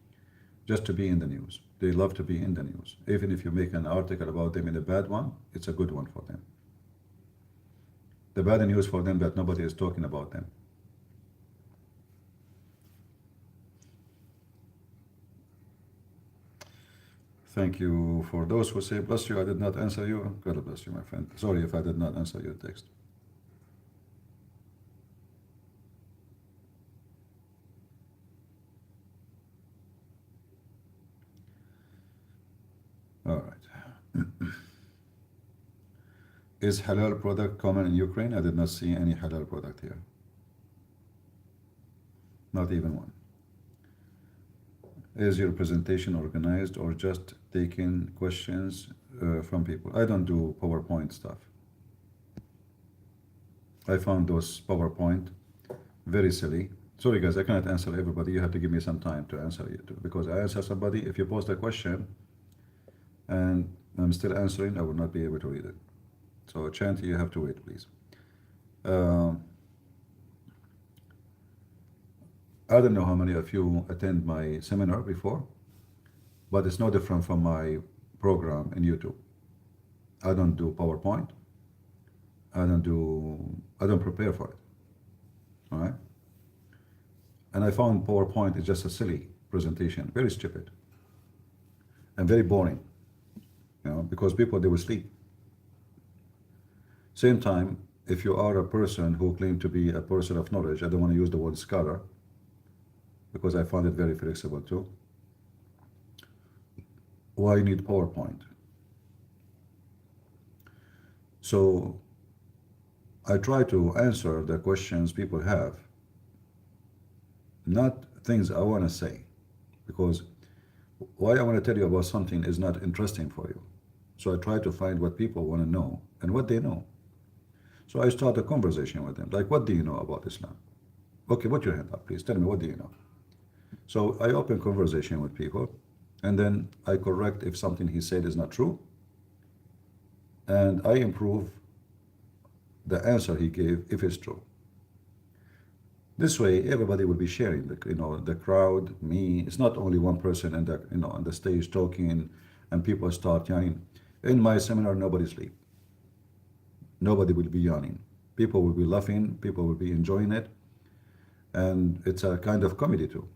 just to be in the news. They love to be in the news. Even if you make an article about them in a bad one, it's a good one for them. The bad news for them that nobody is talking about them. Thank you for those who say, bless you, I did not answer you. God bless you, my friend. Sorry if I did not answer your text. All right. Is halal product common in Ukraine? I did not see any halal product here. Not even one. Is your presentation organized or just taking questions from people? I don't do PowerPoint stuff. I found those PowerPoint very silly. Sorry guys, I cannot answer everybody. You have to give me some time to answer you too. Because I answer somebody, if you post a question and I'm still answering, I will not be able to read it. So Chanty, you have to wait, please. I don't know how many of you attend my seminar before, but it's no different from my program in YouTube. I don't do PowerPoint. I don't prepare for it. All right? And I found PowerPoint is just a silly presentation, very stupid and very boring, you know, because people, they will sleep. Same time, if you are a person who claim to be a person of knowledge, I don't want to use the word scholar because I found it very flexible too. Why you need PowerPoint? So I try to answer the questions people have, not things I want to say, because why I want to tell you about something is not interesting for you. So I try to find what people want to know and what they know. So I start a conversation with them, like, what do you know about Islam? Okay, put your hand up, please. Tell me, what do you know? So I open conversation with people, and then I correct if something he said is not true, and I improve the answer he gave if it's true. This way, everybody will be sharing. The crowd, me. It's not only one person in on the stage talking, and people start yawning. In my seminar, nobody sleep. Nobody will be yawning. People will be laughing. People will be enjoying it, and it's a kind of comedy too.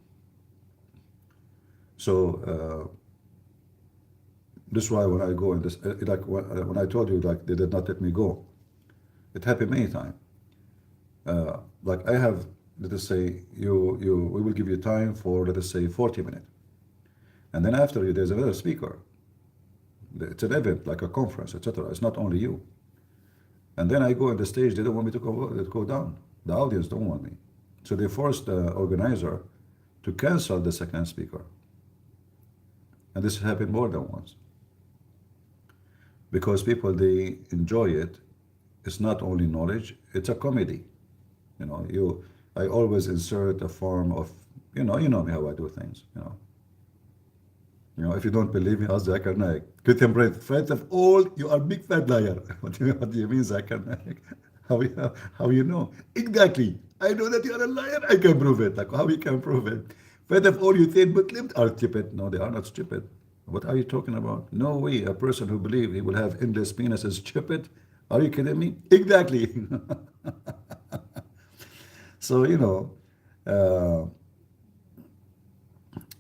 So this is why when I go in this, like when I told you, like they did not let me go, it happened many times. Like I have, let us say, we will give you time for, let us say, 40 minutes, and then after you, there's another speaker. It's an event, like a conference, etc. It's not only you. And then I go on the stage. They don't want me to go down. The audience don't want me, so they forced the organizer to cancel the second speaker. And this happened more than once. Because people, they enjoy it. It's not only knowledge, it's a comedy. I always insert a form of, you know me how I do things, if you don't believe me, ask Zakir Naik. Christian bread, first of all, you are big fat liar. What do you mean, Zakir Naik? How you know? Exactly. I know that you are a liar. I can prove it. Like how you can prove it? First of all, you think Muslims are stupid. No, they are not stupid. What are you talking about? No way. A person who believes he will have endless penis is stupid. Are you kidding me? Exactly. So, uh,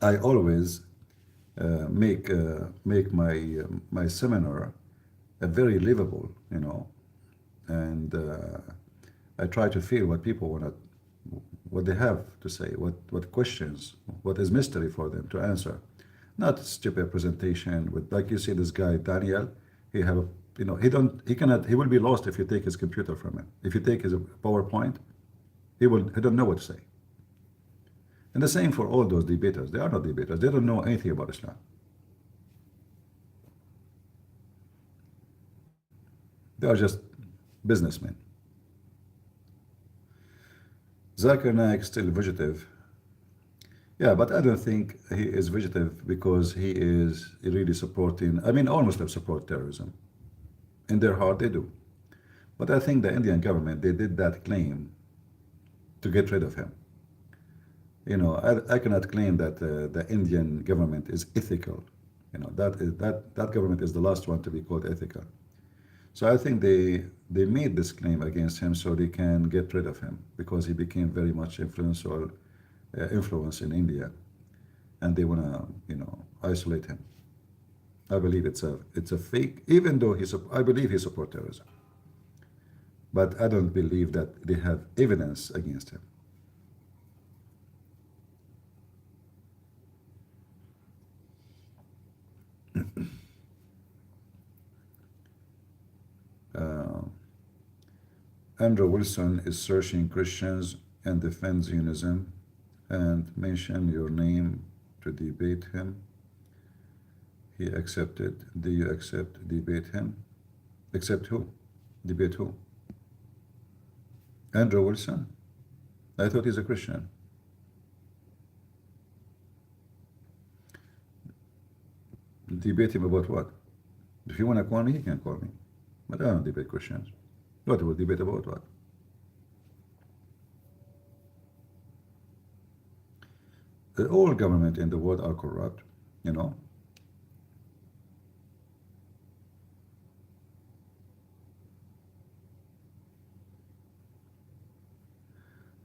I always make my seminar very livable, and I try to feel what people what they have to say, what questions, what is mystery for them to answer, not stupid presentation with, like you see this guy Daniel, he have a, he cannot, he will be lost if you take his computer from him. If you take his PowerPoint, he don't know what to say. And the same for all those debaters. They are not debaters. They don't know anything about Islam. They are just businessmen. Zakir Naik still fugitive. Yeah, but I don't think he is fugitive because he is really supporting. I mean, all Muslims support terrorism. In their heart, they do. But I think the Indian government, they did that claim to get rid of him. I cannot claim that the Indian government is ethical. That government is the last one to be called ethical. So I think they made this claim against him so they can get rid of him because he became very much influence in India, and they want to isolate him. I believe it's a fake, even though I believe he supports terrorism, but I don't believe that they have evidence against him. Uh, Andrew Wilson is searching Christians and defends Zionism and mention your name to debate him. He accepted. Do you accept debate him? Accept who? Debate who? Andrew Wilson? I thought he's a Christian. Debate him about what? If you want to call me, he can call me. But I don't debate Christians. What will debate about what? All government in the world are corrupt, you know.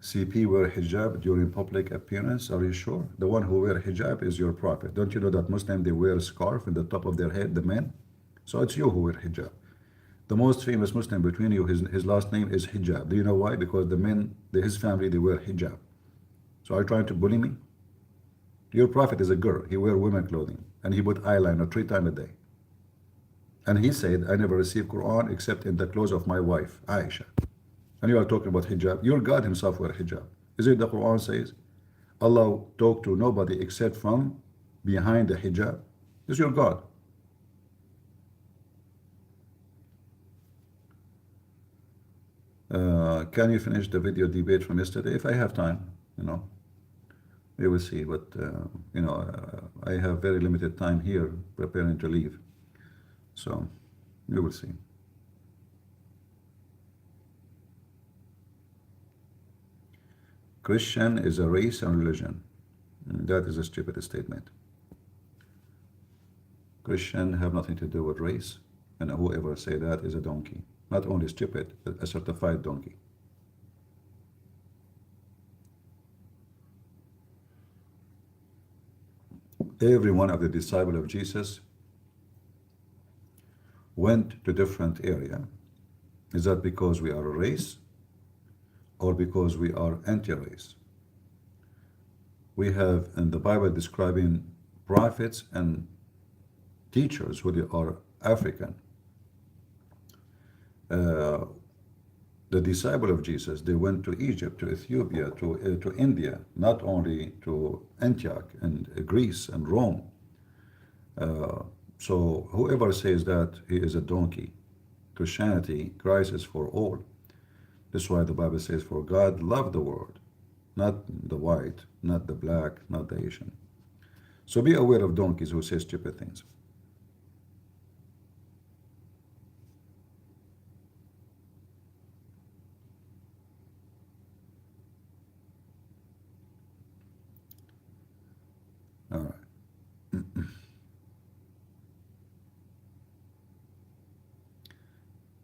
CP wear hijab during public appearance. Are you sure? The one who wear hijab is your prophet. Don't you know that Muslim, they wear a scarf in the top of their head, the men? So it's you who wear hijab. The most famous Muslim between you, his last name is Hijab. Do you know why? Because the men, his family, they wear hijab. So are you trying to bully me? Your prophet is a girl. He wear women clothing. And he put eyeliner 3 times a day. And he said, I never receive Quran except in the clothes of my wife, Aisha. And you are talking about hijab. Your God himself wear hijab. Is it the Quran says? Allah talk to nobody except from behind the hijab. This is your God. Can you finish the video debate from yesterday? If I have time, we will see. But, I have very limited time here preparing to leave. So, we will see. Christian is a race and religion. That is a stupid statement. Christian have nothing to do with race, and whoever say that is a donkey. Not only stupid, but a certified donkey. Every one of the disciples of Jesus went to different area. Is that because we are a race or because we are anti-race? We have in the Bible describing prophets and teachers who are African. The disciple of Jesus, they went to Egypt, to Ethiopia, to India, not only to Antioch and Greece and Rome. So whoever says that he is a donkey, Christianity, Christ is for all. That's why the Bible says, for God loved the world, not the white, not the black, not the Asian. So be aware of donkeys who say stupid things. All right.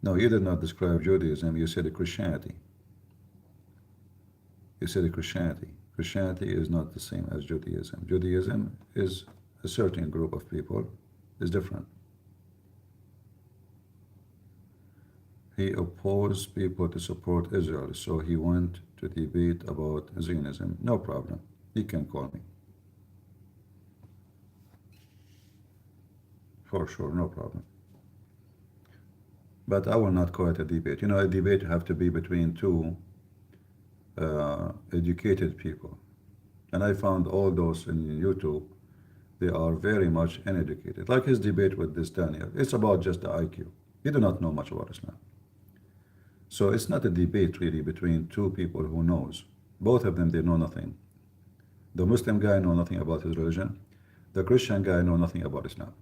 No, you did not describe Judaism. You said Christianity. You said Christianity. Christianity is not the same as Judaism. Judaism is a certain group of people. Is different. He opposed people to support Israel, so he went to debate about Zionism. No problem. He can call me. For sure, no problem. But I will not call it a debate. You know, a debate have to be between two educated people. And I found all those in YouTube. They are very much uneducated. Like his debate with this Daniel. It's about just the IQ. He do not know much about Islam. So it's not a debate really between two people who knows. Both of them, they know nothing. The Muslim guy know nothing about his religion. The Christian guy know nothing about Islam.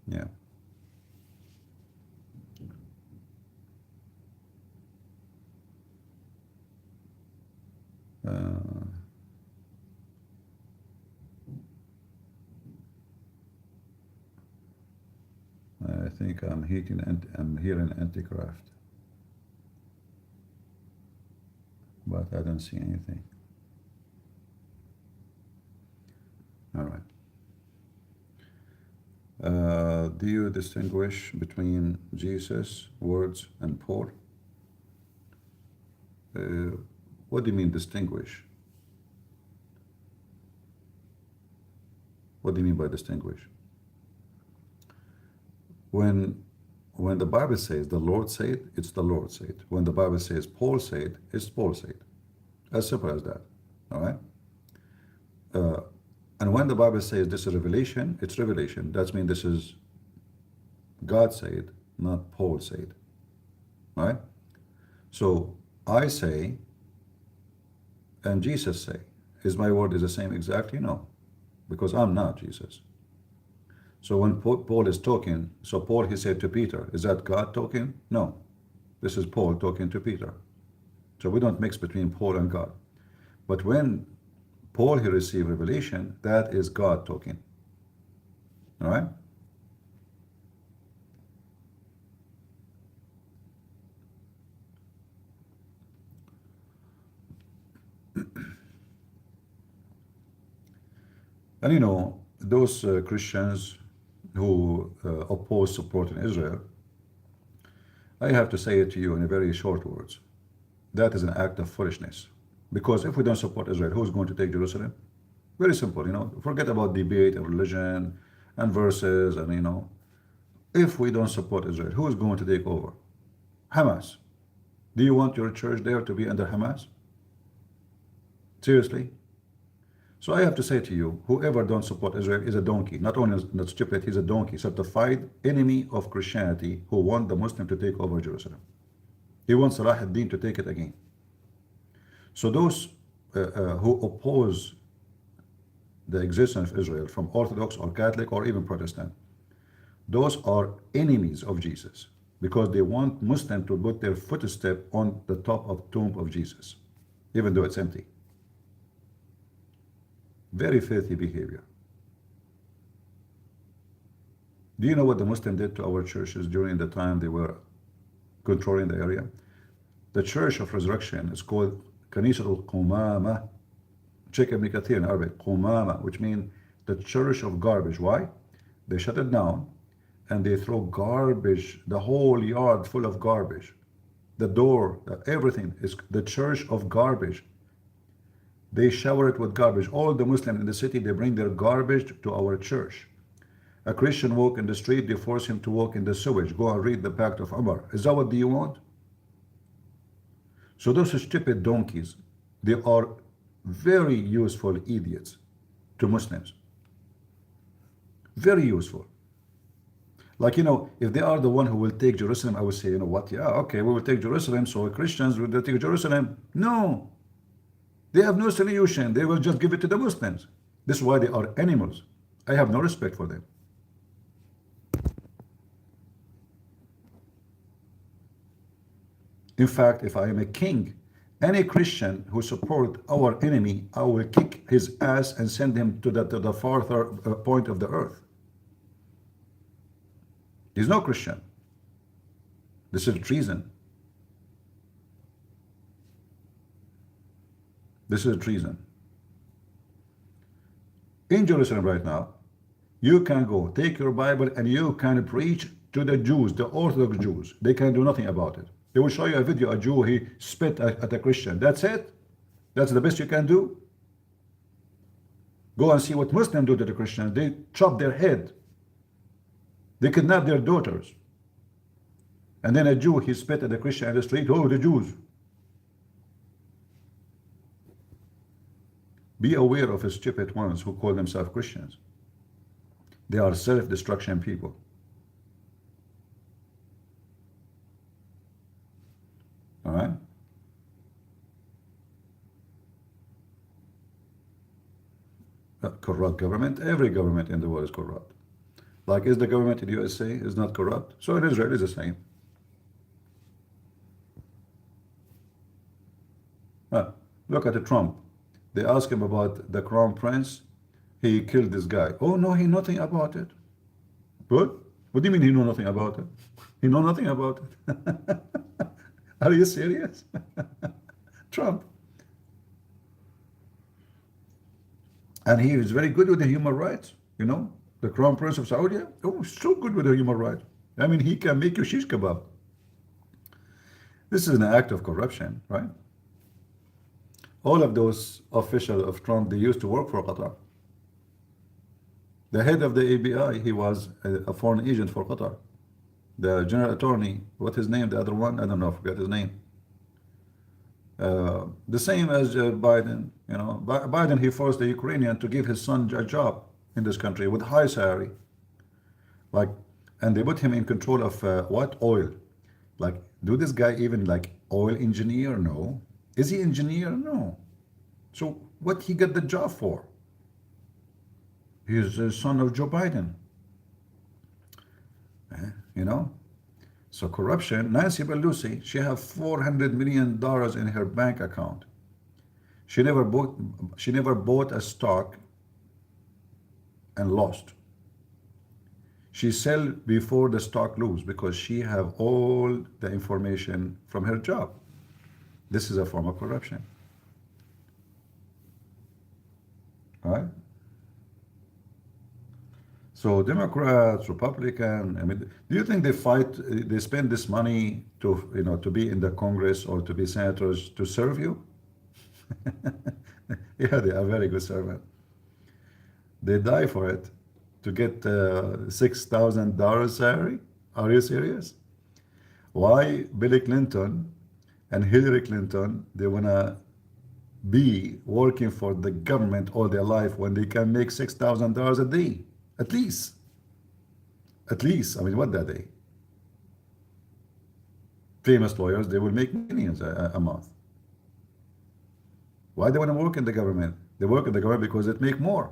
Yeah. I think I'm hearing anti-craft, but I don't see anything. All right. Do you distinguish between Jesus' words and Paul? What do you mean distinguish? What do you mean by distinguish? When the Bible says the Lord said, it's the Lord said. When the Bible says Paul said, it's Paul said. As simple as that. All right. And when the Bible says this is revelation, it's revelation. That means this is God said, not Paul said. All right. So I say, and Jesus say, is my word is the same exactly? No, because I'm not Jesus. So when Paul is talking, so Paul, he said to Peter, is that God talking? No, this is Paul talking to Peter. So we don't mix between Paul and God. But when Paul, he received revelation, that is God talking. All right? And you know, those Christians who oppose supporting Israel, I have to say it to you in a very short words. That is an act of foolishness. Because if we don't support Israel, who's going to take Jerusalem? Very simple, you know, forget about debate and religion and verses and, you know, if we don't support Israel, who is going to take over? Hamas. Do you want your church there to be under Hamas? Seriously? So I have to say to you, whoever don't support Israel is a donkey. Not only not stupid, he's a donkey, certified enemy of Christianity who want the Muslim to take over Jerusalem. He wants Salah ad-Din to take it again. So those who oppose the existence of Israel from Orthodox or Catholic or even Protestant, those are enemies of Jesus because they want Muslims to put their footstep on the top of the tomb of Jesus, even though it's empty. Very filthy behavior. Do you know what the Muslim did to our churches during the time they were controlling the area? The Church of Resurrection is called Kanisatul Qumama. Check Ibn Kathir in Arabic, Qumama, which means the church of garbage. Why? They shut it down and they throw garbage, the whole yard full of garbage. The door, everything is the church of garbage. They shower it with garbage. All the Muslims in the city, they bring their garbage to our church. A Christian walk in the street, they force him to walk in the sewage. Go and read the Pact of Umar. Is that what do you want? So those stupid donkeys, they are very useful idiots to Muslims. Very useful. Like, you know, if they are the one who will take Jerusalem, I would say, you know what, yeah, okay, we will take Jerusalem, so Christians will take Jerusalem. No. They have no solution. They will just give it to the Muslims. This is why they are animals. I have no respect for them. In fact, if I am a king Any Christian who support our enemy, I will kick his ass and send him to the farther point of the earth. He's no Christian. This is treason. This is treason. In Jerusalem right now, you can go, take your Bible, and you can preach to the Jews, the Orthodox Jews. They can do nothing about it. They will show you a video, a Jew, he spit at a Christian. That's it? That's the best you can do? Go and see what Muslims do to the Christians. They chop their head. They kidnap their daughters. And then a Jew, he spit at a Christian in the street. Oh, the Jews. Be aware of the stupid ones who call themselves Christians. They are self-destruction people. All right? Corrupt government. Every government in the world is corrupt. Like, is the government in the USA is not corrupt? So in Israel is the same. Look at Trump. They ask him about the crown prince. He killed this guy. Oh no, he nothing about it. What? What do you mean he know nothing about it? He know nothing about it. Are you serious? Trump. And he is very good with the human rights. You know, the crown prince of Saudi. Oh, so good with the human rights. I mean, he can make you shish kebab. This is an act of corruption, right? All of those officials of Trump, they used to work for Qatar. The head of the ABI, he was a foreign agent for Qatar. The general attorney, what's his name? The other one, I don't know, I forgot his name. The same as Biden. You know, Biden, he forced the Ukrainian to give his son a job in this country with high salary. Like, and they put him in control of what? Oil. Like, do this guy even like oil engineer? No. Is he engineer? No. So what he got the job for? He's the son of Joe Biden. You know? So corruption. Nancy Pelosi, she have $400 million in her bank account. She never bought a stock and lost. She sell before the stock lose because she have all the information from her job. This is a form of corruption. All right? So Democrats, Republican, I mean, do you think they fight, they spend this money to, you know, to be in the Congress or to be senators to serve you? Yeah, they are very good servant. They die for it to get $6,000 salary. Are you serious? Why Bill Clinton and Hillary Clinton, they wanna be working for the government all their life when they can make $6,000 a day? At least. At least. I mean, what that day? Famous lawyers, they will make millions a month. Why they want to work in the government? They work in the government because it make more.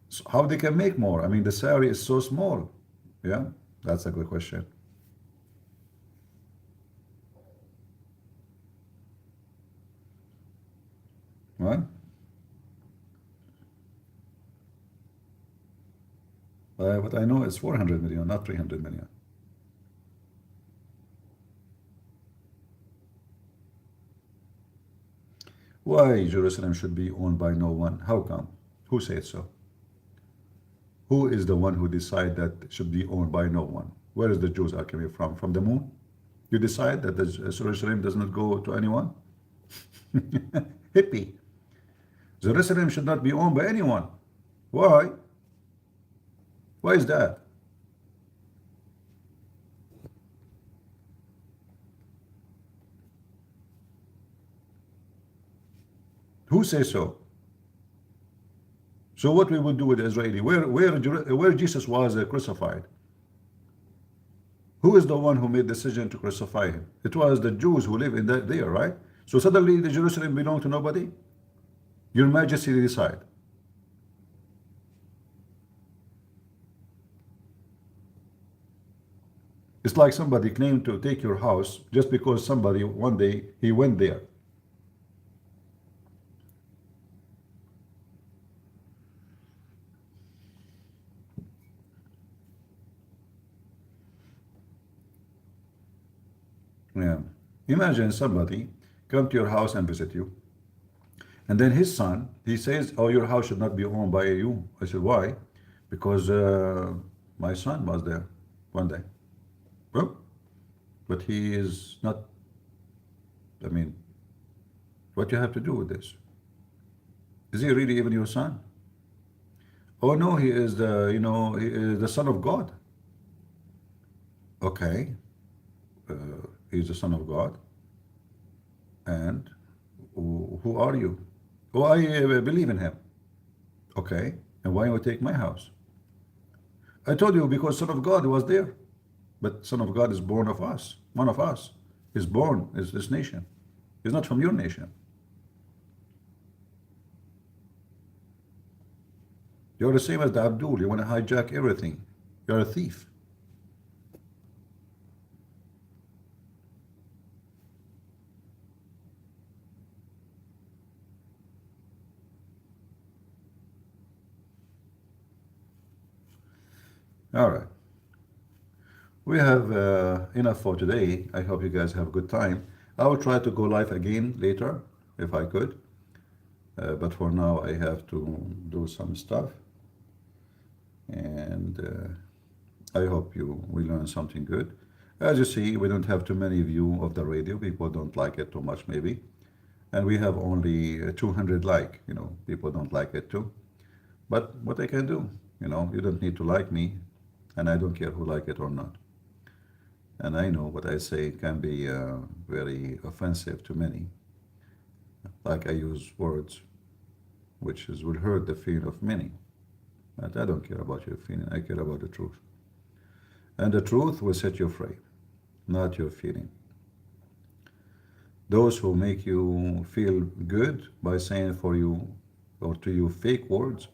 So how they can make more? I mean, the salary is so small. Yeah, that's a good question. Right? What I know is 400 million, not 300 million. Why Jerusalem should be owned by no one? How come? Who said so? Who is the one who decide that it should be owned by no one? Where is the Jews are coming from? From the moon? You decide that the Jerusalem does not go to anyone? Hippie. Jerusalem should not be owned by anyone. Why? Why is that? Who says so? So what we would do with the Israeli? Where Jesus was crucified? Who is the one who made the decision to crucify him? It was the Jews who live in there, right? So suddenly the Jerusalem belong to nobody? Your Majesty decide. It's like somebody claimed to take your house just because somebody one day he went there. Yeah. Imagine somebody come to your house and visit you. And then his son, he says, oh, your house should not be owned by you. I said, why? Because my son was there one day. Well, but he is not, I mean, what you have to do with this? Is he really even your son? Oh no, he is the, he is the son of God. Okay, he's the son of God. And who are you? Oh, I believe in him. Okay, and why you take my house? I told you because Son of God was there. But Son of God is born of us. One of us is born is this nation. He's not from your nation. You're the same as the Abdul. You want to hijack everything. You're a thief. All right. We have enough for today. I hope you guys have a good time. I will try to go live again later if I could. But for now, I have to do some stuff. And I hope we learn something good. As you see, we don't have too many view of the radio. People don't like it too much, maybe. And we have only 200 like, people don't like it too. But what I can do, you don't need to like me, and I don't care who like it or not. And I know what I say can be very offensive to many. Like I use words which will hurt the feeling of many. But I don't care about your feeling, I care about the truth. And the truth will set you free, not your feeling. Those who make you feel good by saying for you or to you fake words,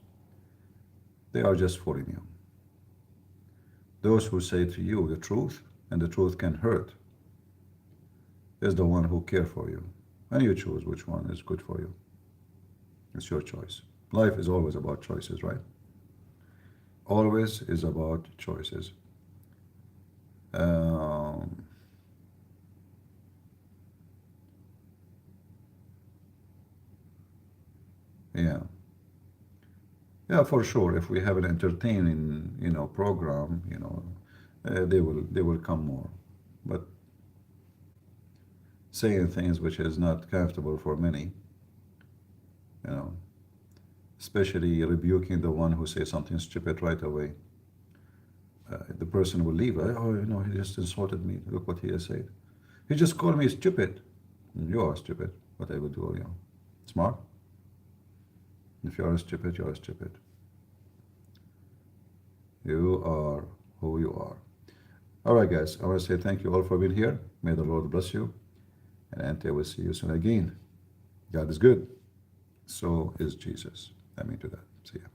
they are just fooling you. Those who say to you the truth, and the truth can hurt, is the one who care for you. And you choose which one is good for you. It's your choice. Life is always about choices, right? Always is about choices. Yeah. Yeah, for sure. If we have an entertaining, program, they will come more. But saying things which is not comfortable for many, you know, especially rebuking the one who says something stupid right away. The person will leave. Oh, he just insulted me. Look what he has said. He just called me stupid. You are stupid. What I will do, smart. If you are stupid, you are stupid. You are who you are. All right, guys. I want to say thank you all for being here. May the Lord bless you. And until we see you soon again. God is good. So is Jesus. I mean to that. See ya.